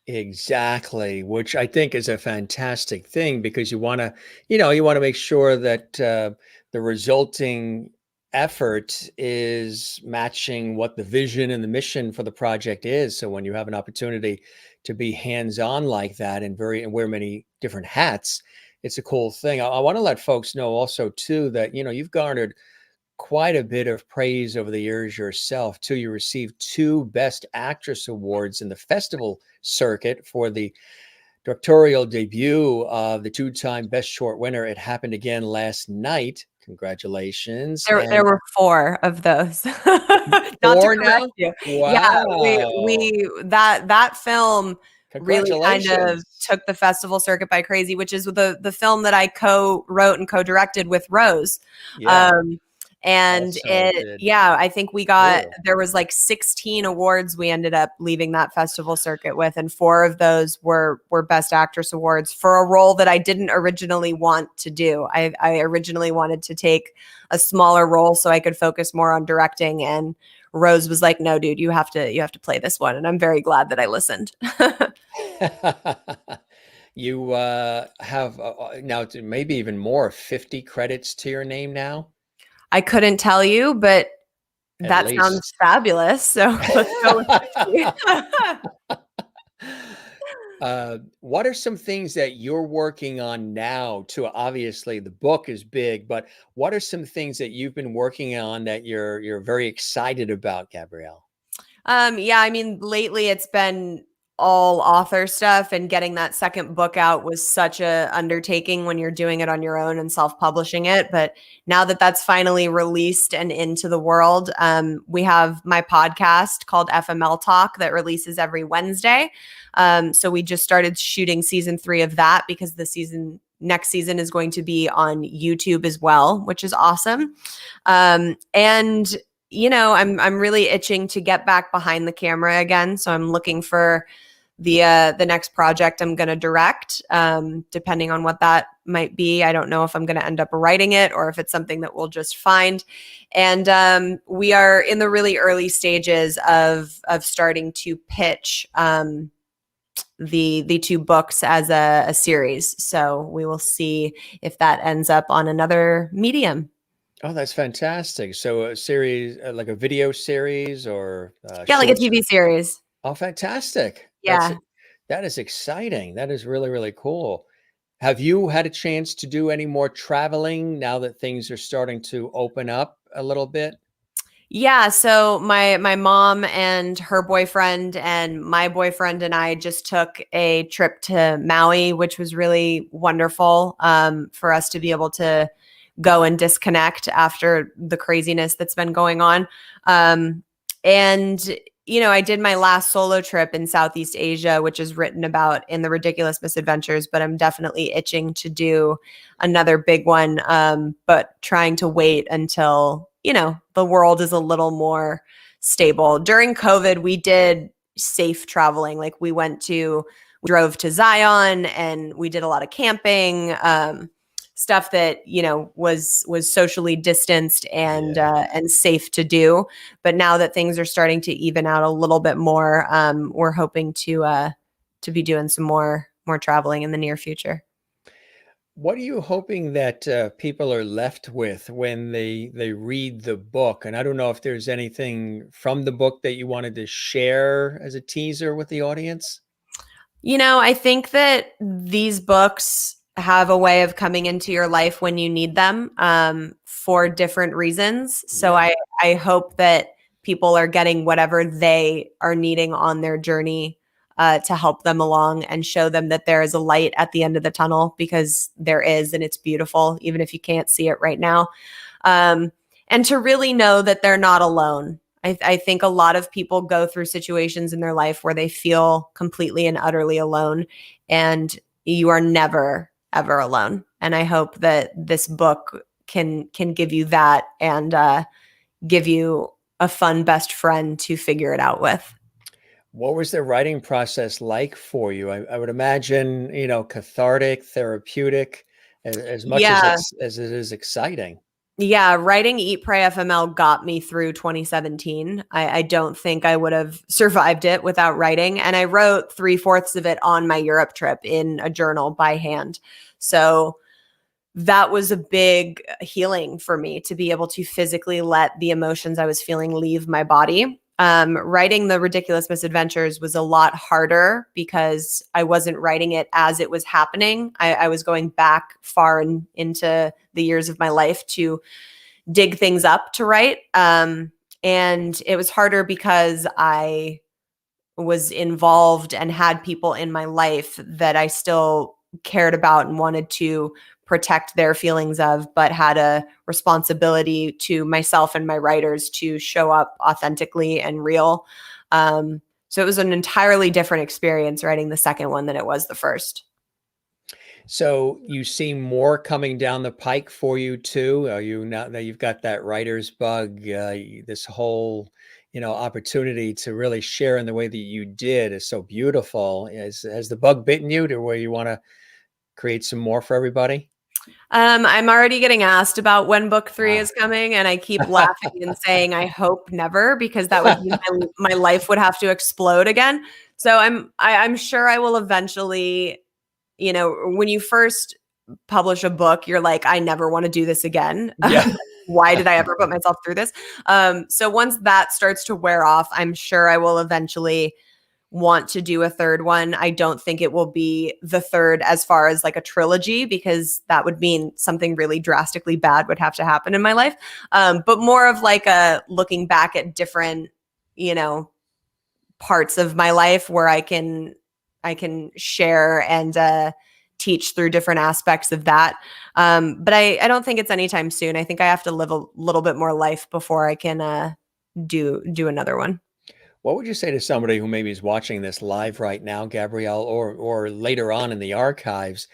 Exactly, which I think is a fantastic thing, because you want to make sure that the resulting effort is matching what the vision and the mission for the project is. So when you have an opportunity to be hands-on like that and wear many different hats, it's a cool thing. I want to let folks know also too that you've garnered quite a bit of praise over the years yourself too. You received 2 Best Actress awards in the festival circuit for the directorial debut of the 2-time Best Short winner, It Happened Again Last Night, Congratulations.
There
And
were 4 of those. Not to
4
correct
now?
you. Yeah,
Wow.
we that film really kind of
Congratulations.
took the festival circuit by crazy, which is the film that I co-wrote and co-directed with Rose.
Yeah,
Um, and
also did.
I think
Cool.
there was like 16 awards we ended up leaving that festival circuit with, and 4 of those were Best Actress awards for a role that I didn't originally want to do. I originally wanted to take a smaller role so I could focus more on directing, and Rose was like, "No, dude, you have to play this one." And I'm very glad that I listened.
You have now maybe even more 50 credits to your name now,
I couldn't tell you, but
at
that sounds
least.
fabulous. So let's go with 50.
What are some things that you're working on now too? Obviously, the book is big, but what are some things that you've been working on that you're very excited about, Gabrielle?
Yeah, I mean, lately it's been all author stuff, and getting that second book out was such a undertaking when you're doing it on your own and self-publishing it. But now that that's finally released and into the world, we have my podcast called FML Talk that releases every Wednesday. So we just started shooting season 3 of that because the next season is going to be on YouTube as well, which is awesome. And I'm really itching to get back behind the camera again. So I'm looking for the next project I'm going to direct, depending on what that might be. I don't know if I'm going to end up writing it or if it's something that we'll just find. And we are in the really early stages of starting to pitch the 2 books as a series. So we will see if that ends up on another medium.
Oh, that's fantastic. So a series, like a video series or
Yeah, like a
shorts.
TV series.
Oh, fantastic.
Yeah.
That is exciting. That is really, really cool. Have you had a chance to do any more traveling now that things are starting to open up a little bit?
Yeah, so my mom and her boyfriend and my boyfriend and I just took a trip to Maui, which was really wonderful, for us to be able to go and disconnect after the craziness that's been going on. And I did my last solo trip in Southeast Asia, which is written about in The Ridiculous Misadventures, but I'm definitely itching to do another big one, but trying to wait until, the world is a little more stable. During COVID, we did safe traveling. Like we drove to Zion and we did a lot of camping, stuff that was socially distanced and
Yeah.
and safe to do. But now that things are starting to even out a little bit more, we're hoping to be doing some more traveling in the near future.
What are you hoping that people are left with when they read the book? And I don't know if there's anything from the book that you wanted to share as a teaser with the audience.
I think that these books have a way of coming into your life when you need them, for different reasons. So
Yeah.
I hope that people are getting whatever they are needing on their journey, to help them along and show them that there is a light at the end of the tunnel, because there is, and it's beautiful, even if you can't see it right now. And to really know that they're not alone. I think a lot of people go through situations in their life where they feel completely and utterly alone, and you are never, ever alone. And I hope that this book can give you that, and give you a fun best friend to figure it out with.
What was the writing process like for you? I would imagine, cathartic, therapeutic, as much as
Yeah.
as it is exciting.
Yeah, writing Eat, Pray FML got me through 2017. I don't think I would have survived it without writing. And I wrote 3/4 of it on my Europe trip in a journal by hand. So that was a big healing for me, to be able to physically let the emotions I was feeling leave my body. Writing The Ridiculous Misadventures was a lot harder because I wasn't writing it as it was happening. I was going back far into the years of my life to dig things up to write. And it was harder because I was involved and had people in my life that I still cared about and wanted to protect their feelings of, but had a responsibility to myself and my writers to show up authentically and real. So it was an entirely different experience writing the second one than it was the first.
So you see more coming down the pike for you too? Are you now that you've got that writer's bug, this whole, opportunity to really share in the way that you did is so beautiful. Has the bug bitten you to where you want to create some more for everybody?
I'm already getting asked about when book 3
Ah.
is coming, and I keep laughing and saying, I hope never, because that would mean my life would have to explode again. So I'm sure I will eventually, when you first publish a book, you're like, I never want to do this again.
Yeah.
Why did I ever put myself through this? So once that starts to wear off, I'm sure I will eventually want to do a third one. I don't think it will be the third as far as like a trilogy, because that would mean something really drastically bad would have to happen in my life. But more of like a looking back at different, parts of my life where I can share and teach through different aspects of that. But I don't think it's anytime soon. I think I have to live a little bit more life before I can do another one.
What would you say to somebody who maybe is watching this live right now, Gabrielle, or later on in the archives,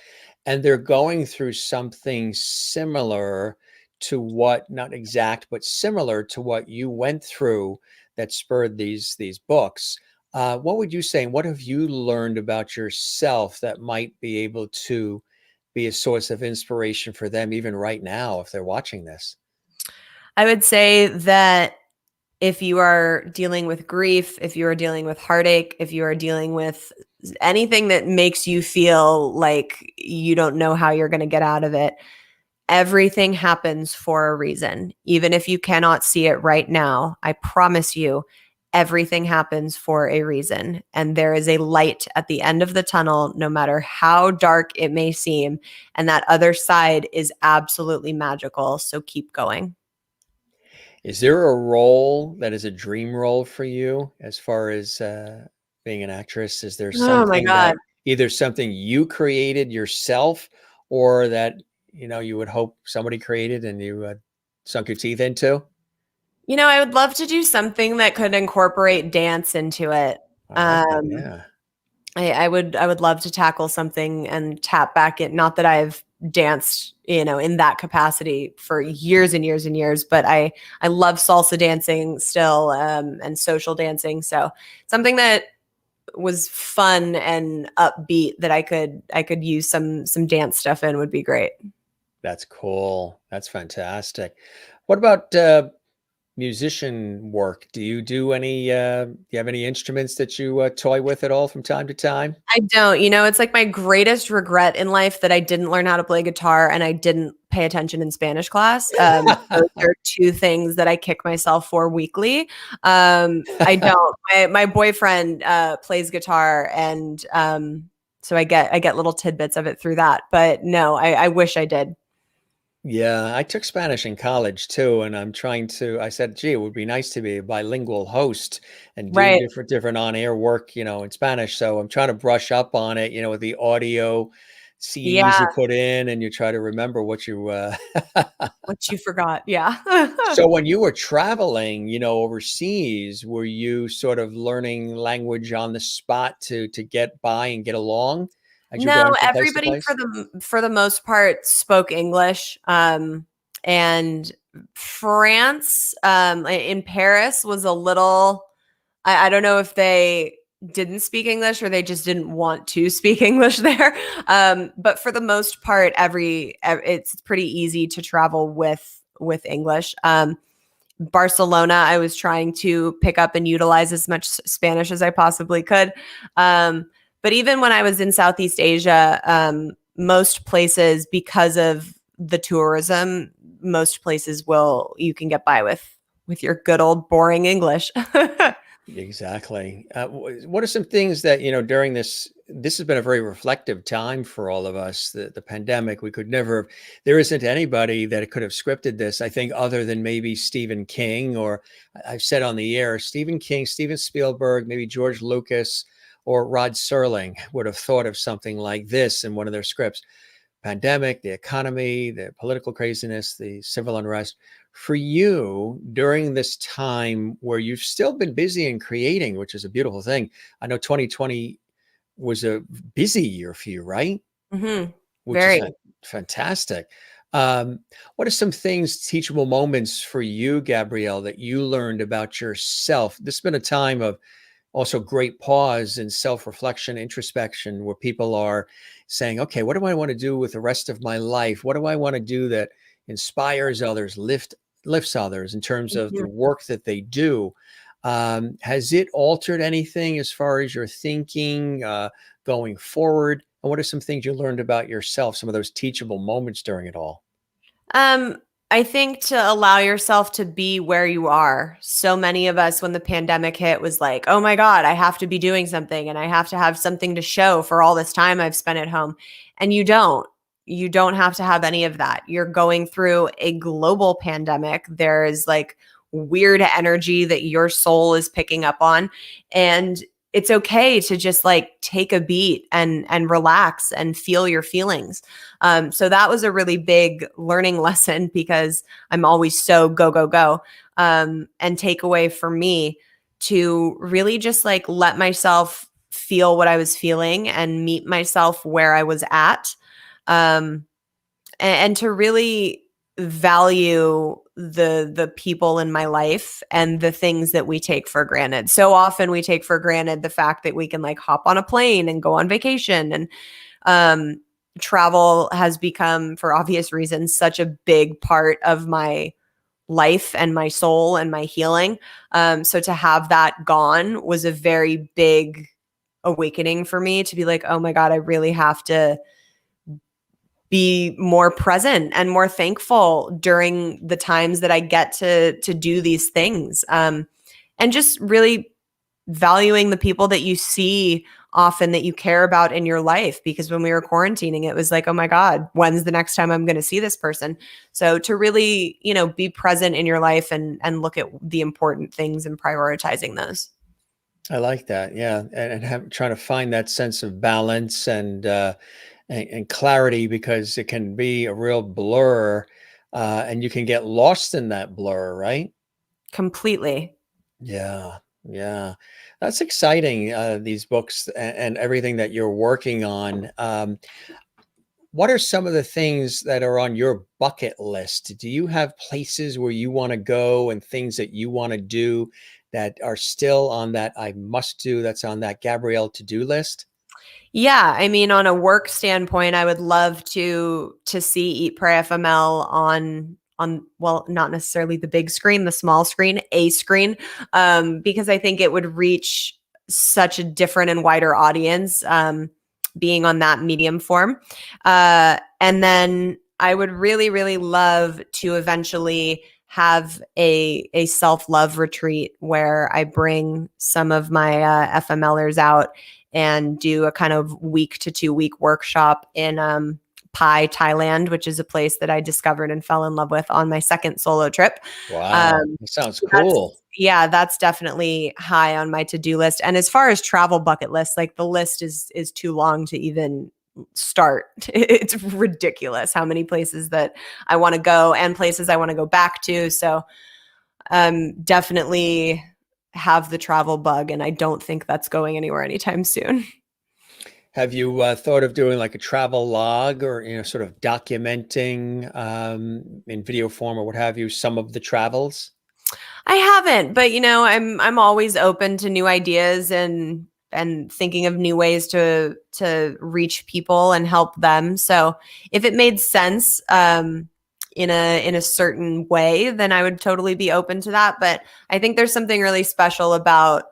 and they're going through something similar to what, not exact, but similar to what you went through that spurred these books? What would you say? What have you learned about yourself that might be able to be a source of inspiration for them, even right now, if they're watching this?
I would say that if you are dealing with grief, if you are dealing with heartache, if you are dealing with anything that makes you feel like you don't know how you're going to get out of it, everything happens for a reason. Even if you cannot see it right now, I promise you, everything happens for a reason. And there is a light at the end of the tunnel, no matter how dark it may seem. And that other side is absolutely magical. So keep going.
Is there a role that is a dream role for you as far as being an actress? Is there
Oh my
something
God.
that either something you created yourself or that you would hope somebody created and you sunk your teeth into?
I would love to do something that could incorporate dance into it.
I like that.
Um,
Yeah.
I would love to tackle something and tap back it. Not that I've danced, in that capacity for years and years and years, but I love salsa dancing still, and social dancing. So something that was fun and upbeat that I could use some dance stuff in would be great.
That's cool. That's fantastic. What about musician work? Do you have any instruments that you toy with at all from time to time?
I don't. It's like my greatest regret in life that I didn't learn how to play guitar and I didn't pay attention in Spanish class. Those are two things that I kick myself for weekly. I don't. My boyfriend plays guitar, and so I get little tidbits of it through that. But no, I wish I did.
Yeah, I took Spanish in college too, and I said, gee, it would be nice to be a bilingual host and do
Right.
different on-air work, in Spanish. So I'm trying to brush up on it, with the audio CDs
Yeah.
you put in and you try to remember what you
What you forgot. Yeah.
So when you were traveling, overseas, were you sort of learning language on the spot to get by and get along as you're
No,
going from place to
everybody
place?
for the most part spoke English. And France, in Paris was a little. I don't know if they didn't speak English or they just didn't want to speak English there. But for the most part, it's pretty easy to travel with English. Barcelona, I was trying to pick up and utilize as much Spanish as I possibly could. But even when I was in Southeast Asia, most places, because of the tourism, most places you can get by with your good old boring English.
Exactly. What are some things that, during this has been a very reflective time for all of us, the pandemic, we could never, there isn't anybody that could have scripted this, I think, other than maybe Stephen King, or I've said on the air, Stephen King, Steven Spielberg, maybe George Lucas or Rod Serling would have thought of something like this in one of their scripts. pandemic, the economy, the political craziness, the civil unrest. For you, during this time where you've still been busy and creating, which is a beautiful thing. I know 2020 was a busy year for you, right?
Mm-hmm.
Which is
Very.
fantastic. What are some things, teachable moments for you, Gabrielle, that you learned about yourself? This has been a time of also great pause and self-reflection, introspection, where people are saying, okay, what do I want to do with the rest of my life? What do I want to do that inspires others, lifts others in terms of the
Mhm.
work that they do? Has it altered anything as far as your thinking going forward? And what are some things you learned about yourself, some of those teachable moments during it all?
Um, I think to allow yourself to be where you are. So many of us, when the pandemic hit, was like, oh my God, I have to be doing something and I have to have something to show for all this time I've spent at home. And you don't. You don't have to have any of that. You're going through a global pandemic. There is like weird energy that your soul is picking up on. And it's okay to just like take a beat and relax and feel your feelings. So that was a really big learning lesson because I'm always so go, go, go. And takeaway for me to really just like let myself feel what I was feeling and meet myself where I was at. Um, and to really value the people in my life and the things that we take for granted. So often we take for granted the fact that we can like hop on a plane and go on vacation, and um travel has become, for obvious reasons, such a big part of my life and my soul and my healing. So to have that gone was a very big awakening for me, to be like, oh my God, I really have to be more present and more thankful during the times that I get to do these things. And just really valuing the people that you see often, that you care about in your life, because when we were quarantining, it was like, oh my God, when's the next time I'm going to see this person? So to really, be present in your life and look at the important things and prioritizing those.
I like that. Yeah. And trying to find that sense of balance and clarity, because it can be a real blur and you can get lost in that blur, right?
Completely.
Yeah. Yeah. That's exciting. These books and everything that you're working on. What are some of the things that are on your bucket list? Do you have places where you want to go and things that you want to do that are still on that I must do, that's on that Gabrielle to-do list?
Yeah, I mean, on a work standpoint, I would love to see Eat Pray FML on, well, not necessarily the big screen, the small screen, a screen, because I think it would reach such a different and wider audience, being on that medium form. And then I would really, really love to eventually have a self-love retreat where I bring some of my FMLers out and do a kind of week to 2 week workshop in Pai, Thailand, which is a place that I discovered and fell in love with on my second solo trip.
Wow.
Um,
That sounds
so
cool.
that's definitely high on my to-do list. And as far as travel bucket list, like the list is too long to even start. It's ridiculous how many places that I want to go and places I want to go back to. So definitely have the travel bug, and I don't think that's going anywhere anytime soon.
Have you thought of doing like a travel log, or sort of documenting in video form or what have you, some of the travels?
I haven't, but I'm always open to new ideas and thinking of new ways to reach people and help them. So if it made sense in a certain way, then I would totally be open to that. But I think there's something really special about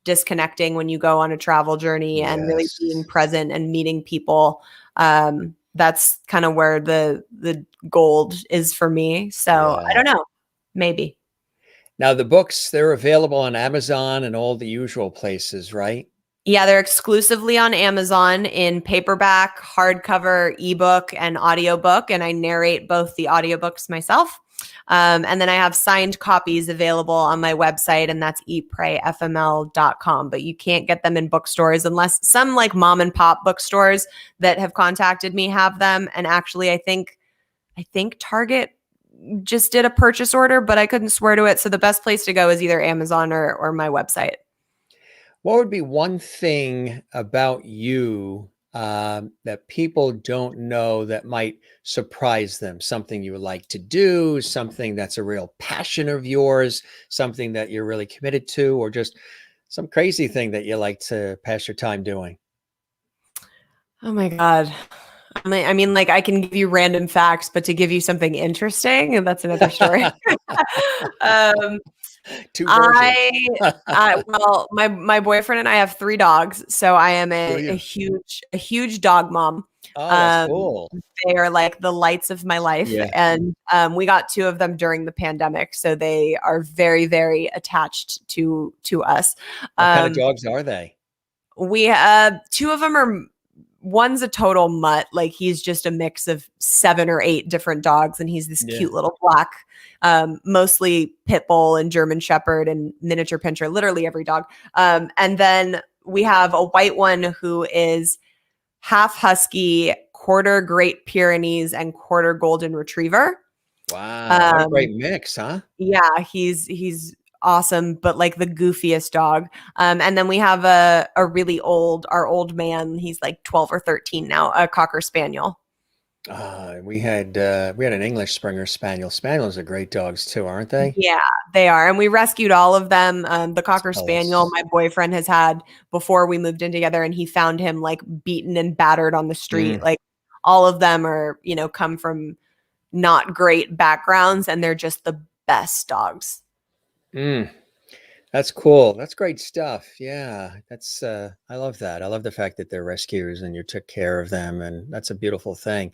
disconnecting when you go on a travel journey and really being
Yes.
present and meeting people. That's kind of where the gold is for me. So I
Yeah.
don't know, maybe.
Now the books, they're available on Amazon and all the usual places, right?
Yeah, they're exclusively on Amazon in paperback, hardcover, ebook, and audiobook. And I narrate both the audiobooks myself. And then I have signed copies available on my website, and that's eatprayfml.com. But you can't get them in bookstores unless some like mom and pop bookstores that have contacted me have them. And actually, I think Target just did a purchase order, but I couldn't swear to it. So the best place to go is either Amazon or my website.
What would be one thing about you that people don't know that might surprise them? Something you would like to do, something that's a real passion of yours, something that you're really committed to, or just some crazy thing that you like to pass your time doing?
Oh my God. I mean, like I can give you random facts, but to give you something interesting, that's another story. um,
Two versions.
well, my boyfriend and I have 3 dogs, so I am
Do
a
you?
huge dog mom.
Oh, that's
Um,
cool.
they are like the lights of my life,
Yeah.
and we got 2 of them during the pandemic, so they are very, very attached to us.
What kind of
Um,
dogs are they?
we 2 of them are. One's a total mutt. Like he's just a mix of 7 or 8 different dogs. And he's this
Yeah.
cute little black, mostly pit bull and German shepherd and miniature pinscher, literally every dog. And then we have a white one who is half husky, quarter Great Pyrenees and quarter golden retriever.
Wow. What a great mix, huh?
Yeah, he's awesome, but like the goofiest dog. And then we have our old man, he's like 12 or 13 now, a Cocker Spaniel.
We had an English Springer Spaniel. Spaniels are great dogs too, aren't they?
Yeah, they are. And we rescued all of them. The Cocker Spaniel
Jealous.
my boyfriend has had before we moved in together, and he found him like beaten and battered on the street.
Mm,
Like all of them are, come from not great backgrounds, and they're just the best dogs.
mm. That's cool. That's great stuff. Yeah, that's I love that. I love the fact that they're rescues and you took care of them, and that's a beautiful thing.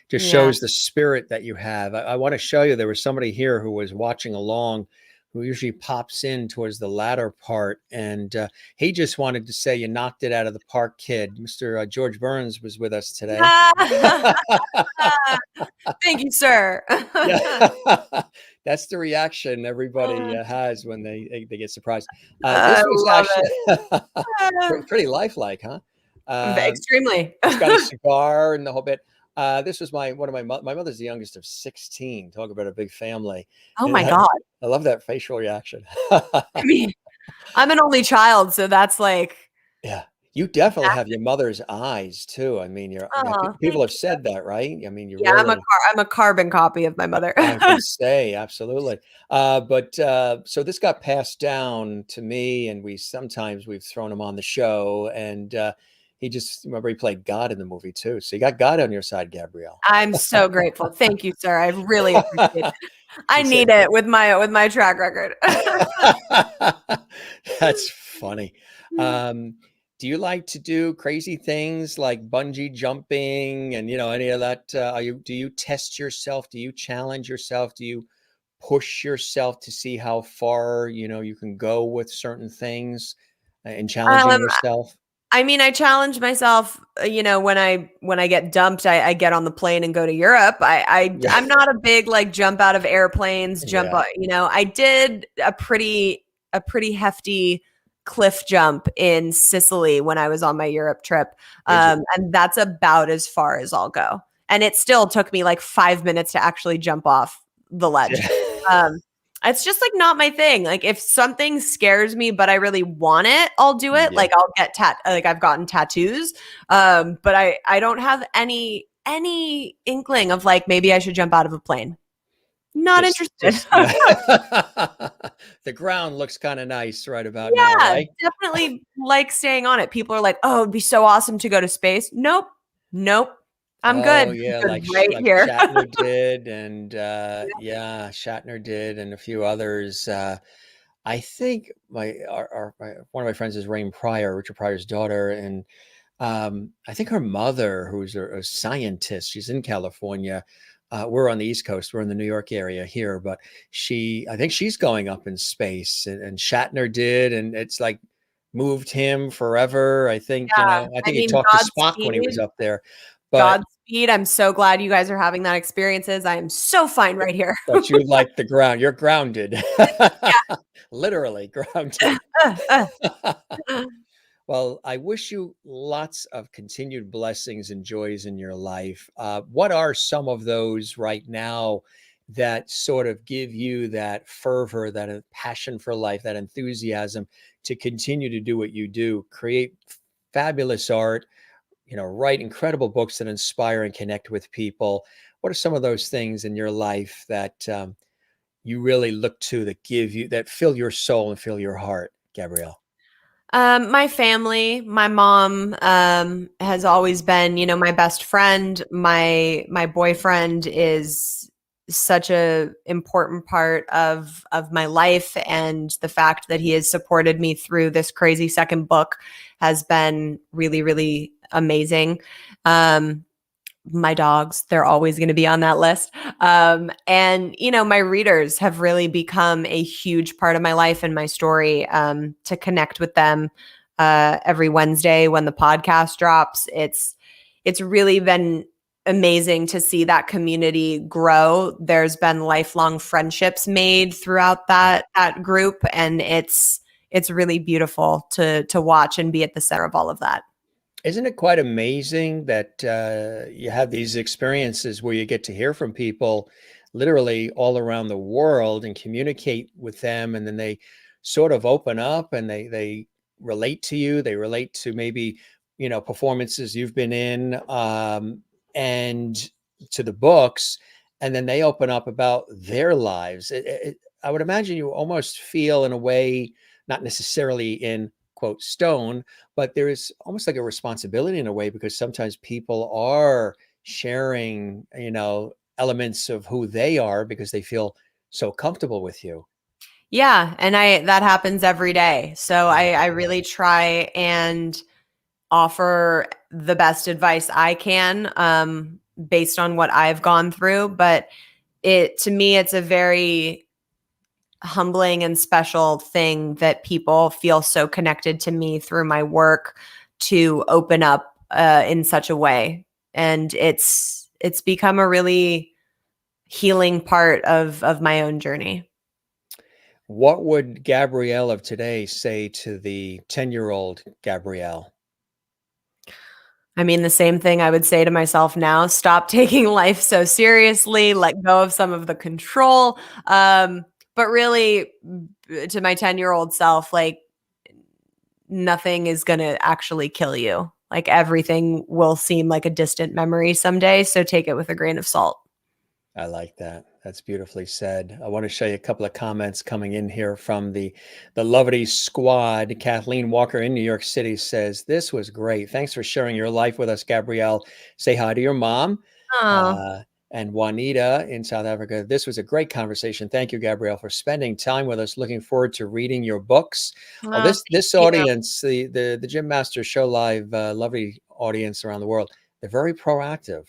Just
Yeah.
shows the spirit that you have. I want to show you there was somebody here who was watching along, who usually pops in towards the latter part, and he just wanted to say you knocked it out of the park, kid. Mr. George Burns was with us today.
Thank you, sir.
Yeah, that's the reaction everybody has when they get surprised. This
I
was
love
actually pretty lifelike, huh?
Extremely.
He's got a cigar and the whole bit. This was one of my mother's the youngest of 16. Talk about a big family.
Oh
And
my God.
I love that facial reaction.
I mean, I'm an only child, so that's like,
Yeah, you definitely have your mother's eyes too. I mean,
oh,
people
thank
have
you.
said that, right? I mean, you
Yeah,
really.
I'm a carbon copy of my mother.
I would say absolutely. But so this got passed down to me, and we've thrown him on the show, and he just remember he played God in the movie too. So you got God on your side, Gabrielle.
I'm so grateful. Thank you, sir. I really appreciate it. I
He said,
need it with my track record.
that's funny. Do you like to do crazy things like bungee jumping and any of that? Do you test yourself? Do you challenge yourself? Do you push yourself to see how far you can go with certain things and challenging
Um,
yourself?
I mean, I challenge myself, when I get dumped, I get on the plane and go to Europe.
Yeah,
I'm not a big like jump out of airplanes, jump
yeah.
out, I did a pretty hefty cliff jump in Sicily when I was on my Europe trip.
Did you?
And that's about as far as I'll go. And it still took me like 5 minutes to actually jump off the ledge. Um, it's just like not my thing. Like if something scares me, but I really want it, I'll do it.
Yeah.
Like I'll get like I've gotten tattoos. But I don't have any inkling of like maybe I should jump out of a plane. Not interested.
The ground looks kind of nice right about now,
Yeah,
right?
definitely like staying on it. People are like, "Oh, it'd be so awesome to go to space." Nope. Nope. I'm good.
Oh yeah,
I'm good right
like
here.
Shatner did, and yeah, Shatner did, and a few others. I think one of my friends is Rain Pryor, Richard Pryor's daughter, and I think her mother, who's a scientist, she's in California. We're on the East Coast. We're in the New York area here, but I think she's going up in space, and Shatner did, and it's like moved him forever. I think
Yeah.
I
I
think he
mean,
talked to Spock when he was
Godspeed.
up there. but
Godspeed. I'm so glad you guys are having that experiences. I am so fine right here.
you like the ground. You're grounded. Literally grounded.
Uh, uh, uh.
Well, I wish you lots of continued blessings and joys in your life. What are some of those right now that sort of give you that fervor, that passion for life, that enthusiasm to continue to do what you do, create fabulous art, write incredible books that inspire and connect with people? What are some of those things in your life that you really look to, that give you, that fill your soul and fill your heart, Gabrielle?
My family, my mom, has always been, my best friend. My boyfriend is such a important part of my life, and the fact that he has supported me through this crazy second book has been really, really amazing. Um, my dogs, they're always going to be on that list. And my readers have really become a huge part of my life and my story. To connect with them every Wednesday when the podcast drops, it's really been amazing to see that community grow. There's been lifelong friendships made throughout that group, and it's really beautiful to watch and be at the center of all of that.
Isn't it quite amazing that you have these experiences where you get to hear from people literally all around the world and communicate with them, and then they sort of open up and they relate to you. They relate to maybe performances you've been in, and to the books, and then they open up about their lives. I would imagine you almost feel in a way, not necessarily in quote stone, but there is almost like a responsibility in a way, because sometimes people are sharing, elements of who they are because they feel so comfortable with you.
Yeah, and I that happens every day. So I really try and offer the best advice I can, based on what I've gone through. But to me, it's a very humbling and special thing that people feel so connected to me through my work to open up in such a way. And it's become a really healing part of my own journey.
What would Gabrielle of today say to the 10-year-old Gabrielle?
I mean, the same thing I would say to myself now: stop taking life so seriously, let go of some of the control. But really, to my 10-year-old self, like, nothing is going to actually kill you. Like, everything will seem like a distant memory someday. So take it with a grain of salt.
I like that. That's beautifully said. I want to show you a couple of comments coming in here from the Lovity Squad. Kathleen Walker in New York City says, "This was great. Thanks for sharing your life with us, Gabrielle. Say hi to your mom."
Oh,
And Juanita in South Africa, "This was a great conversation. Thank you, Gabrielle, for spending time with us. Looking forward to reading your books." Well,
oh,
this
thank you.
audience, the Jim Master Show Live, lovely audience around the world, they're very proactive.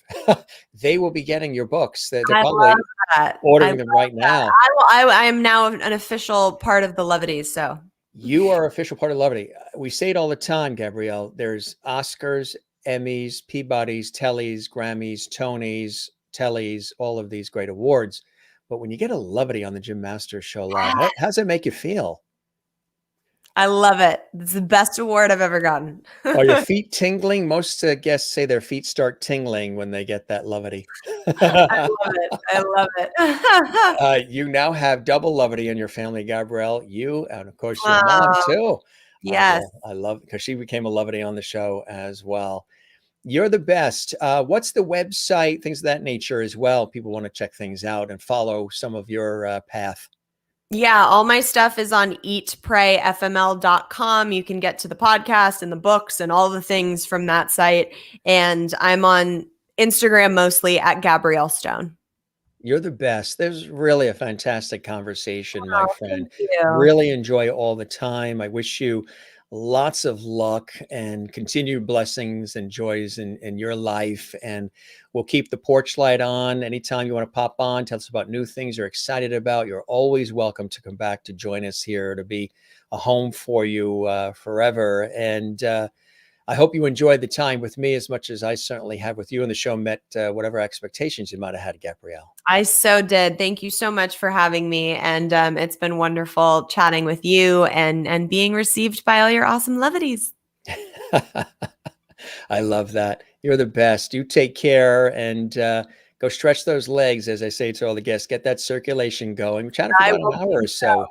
They will be getting your books. They're
I love
probably
that. I
ordering
love
them right
that.
now.
I am now an official part of the Levities. So
You are official part of Levity. We say it all the time, Gabrielle. There's Oscars, Emmys, Peabodys, Tellys, Grammys, Tonys, Tellys, all of these great awards. But when you get a Levity on the Jim Masters Show Live, how does it make you feel?
I love it. It's the best award I've ever gotten.
Are your feet tingling? Most guests say their feet start tingling when they get that Levity.
I love it. I love it.
You now have double Levity in your family, Gabrielle. You, and of course your mom
Wow.
too.
Yes.
Well, I love, because she became a Levity on the show as well. You're the best. What's the website, things of that nature as well? People want to check things out and follow some of your path.
Yeah, all my stuff is on eatprayfml.com. You can get to the podcast and the books and all the things from that site. And I'm on Instagram mostly at Gabrielle Stone.
You're the best. There's really a fantastic conversation, my
Oh,
friend.
thank you.
Really enjoy all the time. I wish you lots of luck and continued blessings and joys in your life. And we'll keep the porch light on. Anytime you want to pop on, tell us about new things you're excited about. You're always welcome to come back to join us here, to be a home for you forever. And I hope you enjoyed the time with me as much as I certainly have with you, and the show met whatever expectations you might have had, Gabrielle.
I so did. Thank you so much for having me. And it's been wonderful chatting with you and being received by all your awesome levities.
I love that. You're the best. You take care and go stretch those legs, as I say to all the guests. Get that circulation going. We're chatting for
I
about an
will
hour
do
or so.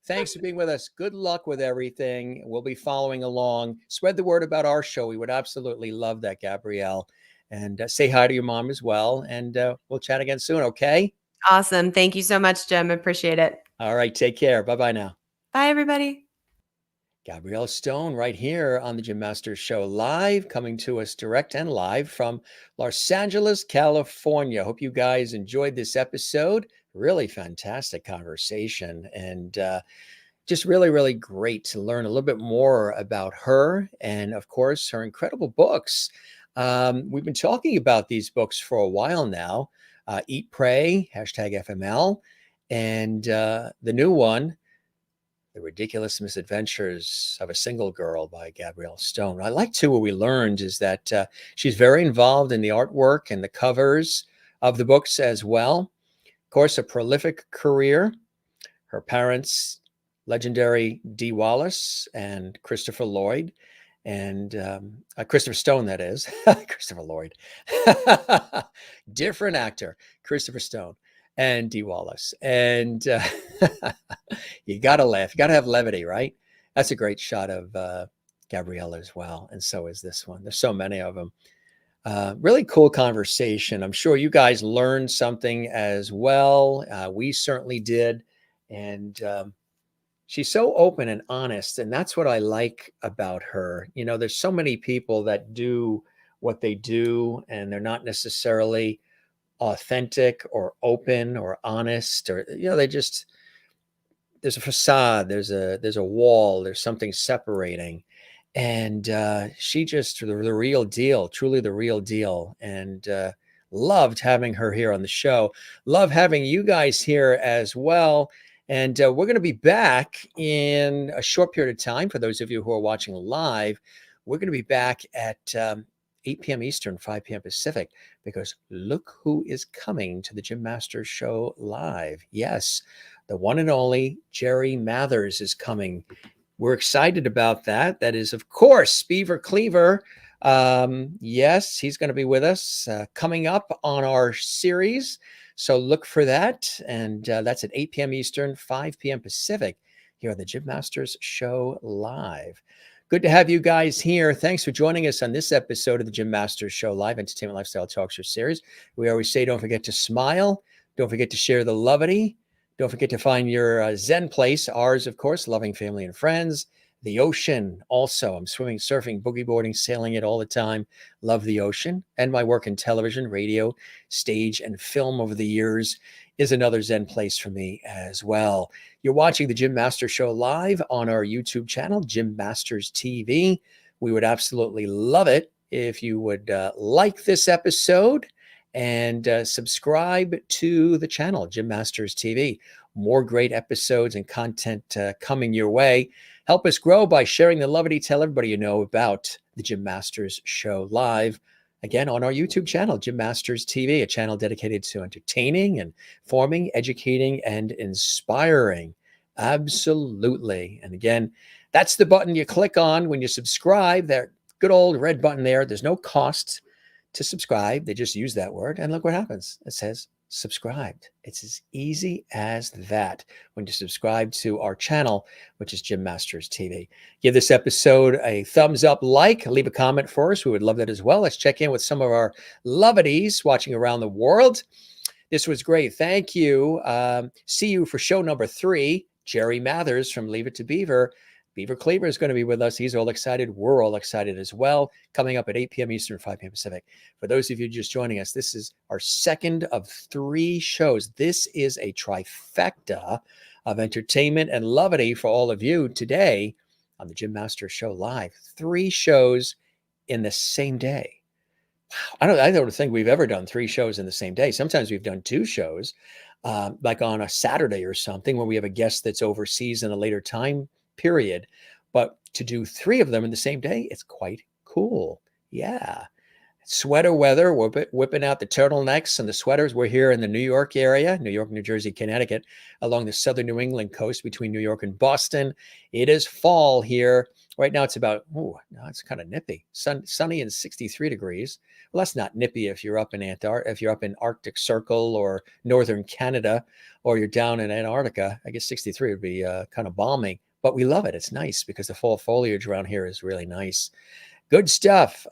Thanks for being with us. Good luck with everything. We'll be following along. Spread the word about our show. We would absolutely love that, Gabrielle. And say hi to your mom as well. And we'll chat again soon, okay?
Awesome. Thank you so much, Jim. Appreciate it.
All right. Take care. Bye-bye now.
Bye, everybody.
Gabrielle Stone right here on the Jim Masters Show live, coming to us direct and live from Los Angeles, California. Hope you guys enjoyed this episode. Really fantastic conversation and just really, really great to learn a little bit more about her and, of course, her incredible books. We've been talking about these books for a while now. Eat, Pray, #FML, and the new one, The Ridiculous Misadventures of a Single Girl by Gabrielle Stone. What I like too, what we learned is that she's very involved in the artwork and the covers of the books as well. Of course, a prolific career. Her parents, legendary Dee Wallace and Christopher Lloyd, and Christopher Stone, that is. Christopher Lloyd. Different actor, Christopher Stone and Dee Wallace. And you got to laugh. You got to have levity, right? That's a great shot of Gabrielle as well. And so is this one. There's so many of them. Really cool conversation. I'm sure you guys learned something as well. We certainly did. And she's so open and honest. And that's what I like about her. You know, there's so many people that do what they do, and they're not necessarily authentic or open or honest, or, you know, there's a facade, there's a wall, there's something separating. And she just the real deal, truly the real deal. And loved having her here on the show. Love having you guys here as well. And we're going to be back in a short period of time. For those of you who are watching live, we're going to be back at 8 p.m. Eastern, 5 p.m. Pacific, because look who is coming to the Jim Masters Show live. Yes, the one and only Jerry Mathers is coming. We're excited about that. That is, of course, Beaver Cleaver. Yes, he's going to be with us coming up on our series. So look for that. And that's at 8 p.m. Eastern, 5 p.m. Pacific, here on the Jim Masters Show live. Good to have you guys here. Thanks for joining us on this episode of the Jim Masters Show live entertainment lifestyle talk show series. We always say, don't forget to smile. Don't forget to share the levity. Don't forget to find your Zen place. Ours, of course, loving family and friends. The ocean also. I'm swimming, surfing, boogie boarding, sailing it all the time. Love the ocean. And my work in television, radio, stage, and film over the years is another Zen place for me as well. You're watching the Jim Masters Show live on our YouTube channel, Jim Masters TV. We would absolutely love it if you would like this episode and subscribe to the channel, Jim Masters TV. More great episodes and content coming your way. Help us grow by sharing the levity. Tell everybody you know about the Jim Masters Show live. Again, on our YouTube channel, Jim Masters TV, a channel dedicated to entertaining, informing, educating, and inspiring. Absolutely. And again, that's the button you click on when you subscribe. That good old red button there. There's no cost to subscribe. They just use that word. And look what happens. It says subscribed. It's as easy as that when you subscribe to our channel, which is Jim Masters TV. Give this episode a thumbs up, leave a comment for us. We would love that as well. Let's check in with some of our lovities watching around the world. This was great. Thank you. See you for show number 3. Jerry Mathers from Leave It to Beaver. Beaver Cleaver is going to be with us. He's all excited. We're all excited as well. Coming up at 8 p.m. Eastern, 5 p.m. Pacific. For those of you just joining us, this is our second of 3 shows. This is a trifecta of entertainment and levity for all of you today on the Jim Masters Show live. 3 shows in the same day. Wow. I don't think we've ever done 3 shows in the same day. Sometimes we've done 2 shows, like on a Saturday or something, where we have a guest that's overseas in a later time period. but to do 3 of them in the same day, it's quite cool. Yeah. Sweater weather, we're whipping out the turtlenecks and the sweaters. We're here in the New York area, New York, New Jersey, Connecticut, along the southern New England coast between New York and Boston. It is fall here. Right now it's about, no, it's kind of nippy. Sunny and 63 degrees. Well, that's not nippy if you're up in if you're up in Arctic Circle or northern Canada, or you're down in Antarctica. I guess 63 would be kind of balmy, but we love it. It's nice because the fall foliage around here is really nice. Good stuff.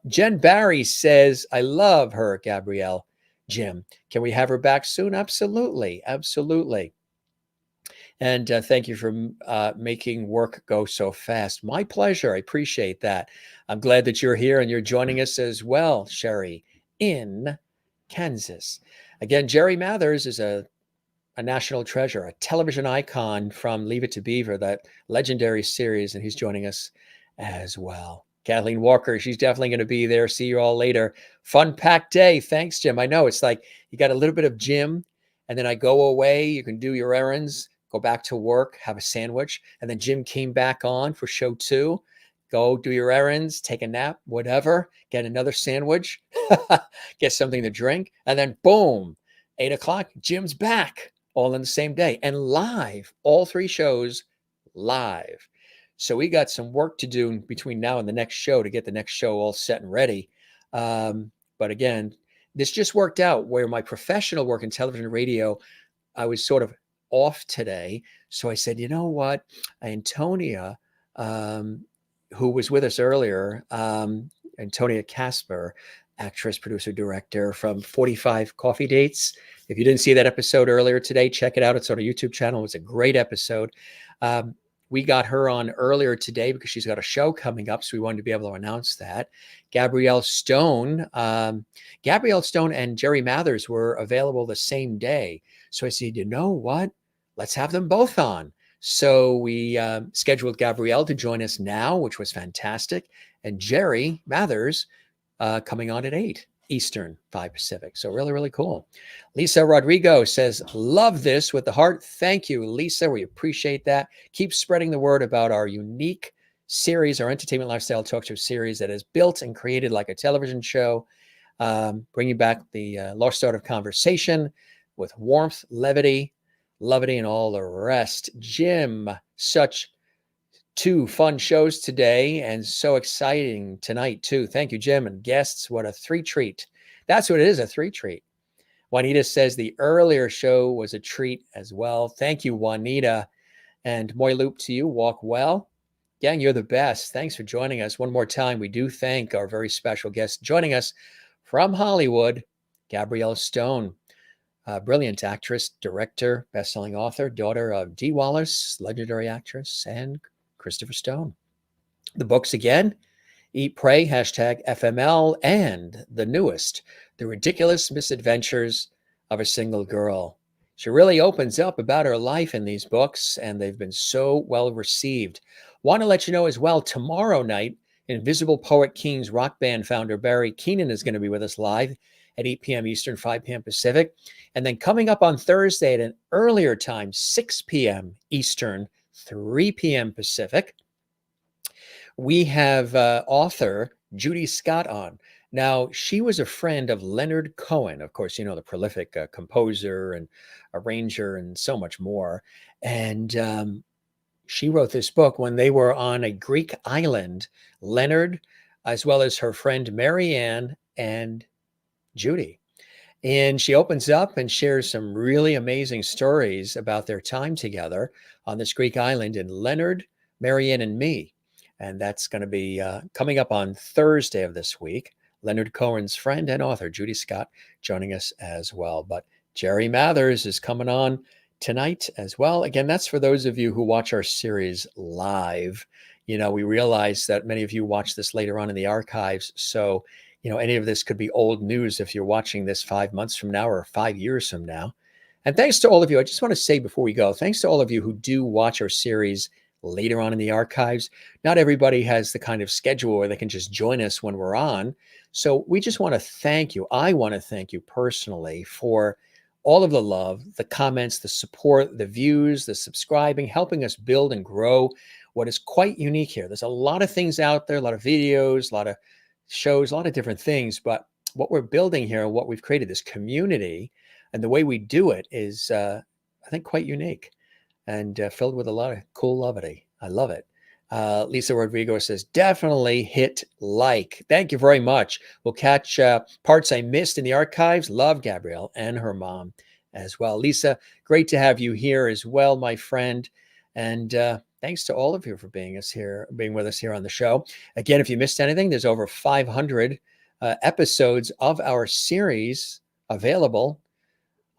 Jen Barry says, I love her, Gabrielle. Jim, can we have her back soon? Absolutely. Absolutely. And thank you for making work go so fast. My pleasure. I appreciate that. I'm glad that you're here and you're joining us as well, Sherry, in Kansas. Again, Jerry Mathers is a national treasure, a television icon from Leave It to Beaver, that legendary series, and he's joining us as well. Kathleen Walker, she's definitely going to be there. See you all later. Fun packed day. Thanks, Jim. I know it's like you got a little bit of Jim, and then I go away. You can do your errands, go back to work, have a sandwich, and then Jim came back on for show 2. Go do your errands, take a nap, whatever, get another sandwich, get something to drink, and then boom, 8 o'clock, Jim's back, all in the same day, and live, all 3 shows live. So we got some work to do between now and the next show to get the next show all set and ready. But again, this just worked out where my professional work in television and radio, I was sort of off today. So I said, you know what, Antonia, who was with us earlier, Antonia Casper, actress, producer, director from 45 Coffee Dates. If you didn't see that episode earlier today, check it out. It's on our YouTube channel. It was a great episode. We got her on earlier today because she's got a show coming up, so we wanted to be able to announce that. Gabrielle Stone and Jerry Mathers were available the same day. So I said, you know what? Let's have them both on. So we scheduled Gabrielle to join us now, which was fantastic. And Jerry Mathers coming on at 8 Eastern, 5 Pacific. So really, really cool. Lisa Rodrigo says, love this with the heart. Thank you, Lisa. We appreciate that. Keep spreading the word about our unique series, our entertainment lifestyle talk show series that is built and created like a television show, bringing back the lost art of conversation with warmth, levity, and all the rest. Jim, such 2 fun shows today and so exciting tonight too. Thank you, Jim, and guests. What a 3 treat. That's what it is, a 3 treat. Juanita says the earlier show was a treat as well. Thank you, Juanita. And Moy Loop to you. Walk well. Gang, you're the best. Thanks for joining us. One more time, we do thank our very special guest joining us from Hollywood, Gabrielle Stone. Brilliant actress, director, best-selling author, daughter of Dee Wallace, legendary actress, and Christopher Stone. The books again, Eat, Pray, #FML, and the newest, The Ridiculous Misadventures of a Single Girl. She really opens up about her life in these books, and they've been so well received. Want to let you know as well, tomorrow night, Invisible Poet Kings rock band founder Barry Keenan is going to be with us live at 8 p.m. Eastern, 5 p.m. Pacific. And then coming up on Thursday at an earlier time, 6 p.m. Eastern, 3 p.m. Pacific, we have author Judy Scott on. Now, she was a friend of Leonard Cohen, of course, you know, the prolific composer and arranger and so much more. And she wrote this book when they were on a Greek island, Leonard, as well as her friend Marianne and Judy. And she opens up and shares some really amazing stories about their time together on this Greek island in Leonard, Marianne, and me. And that's going to be coming up on Thursday of this week. Leonard Cohen's friend and author, Judy Scott, joining us as well. But Jerry Mathers is coming on tonight as well. Again, that's for those of you who watch our series live. You know, we realize that many of you watch this later on in the archives. So, you know, any of this could be old news if you're watching this 5 months from now or 5 years from now. And thanks to all of you. I just want to say before we go, thanks to all of you who do watch our series later on in the archives. Not everybody has the kind of schedule where they can just join us when we're on. So we just want to thank you. I want to thank you personally for all of the love, the comments, the support, the views, the subscribing, helping us build and grow what is quite unique here. There's a lot of things out there, a lot of videos, a lot of shows, a lot of different things. But what we're building here, what we've created, this community, and the way we do it is, I think, quite unique and filled with a lot of cool levity. I love it. Lisa Rodrigo says, definitely hit like. Thank you very much. We'll catch parts I missed in the archives. Love Gabrielle and her mom as well. Lisa, great to have you here as well, my friend. And thanks to all of you for being with us here on the show. Again, if you missed anything, there's over 500 episodes of our series available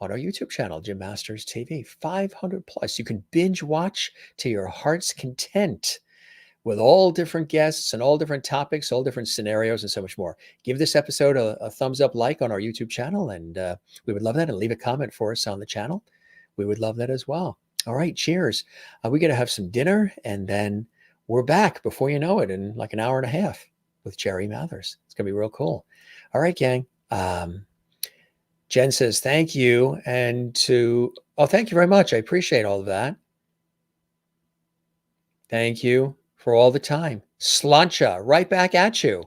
on our YouTube channel, Jim Masters TV. 500 plus. You can binge watch to your heart's content with all different guests and all different topics, all different scenarios, and so much more. Give this episode a thumbs up like on our YouTube channel, and we would love that. And leave a comment for us on the channel. We would love that as well. All right, cheers. We got to have some dinner, and then we're back before you know it in like an hour and a half with Jerry Mathers. It's going to be real cool. All right, gang. Jen says, thank you. And thank you very much. I appreciate all of that. Thank you for all the time. Slancha, right back at you.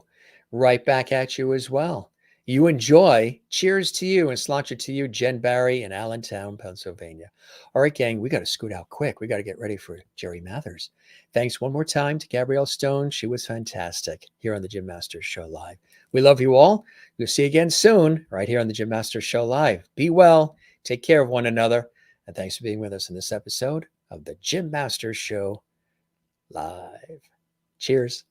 Right back at you as well. You enjoy. Cheers to you, and Slancha to you, Jen Barry in Allentown, Pennsylvania. All right, gang, we got to scoot out quick. We got to get ready for Jerry Mathers. Thanks one more time to Gabrielle Stone. She was fantastic here on the Jim Masters Show Live. We love you all. We'll see you again soon right here on the Jim Masters Show Live. Be well. Take care of one another. And thanks for being with us in this episode of the Jim Masters Show Live. Cheers.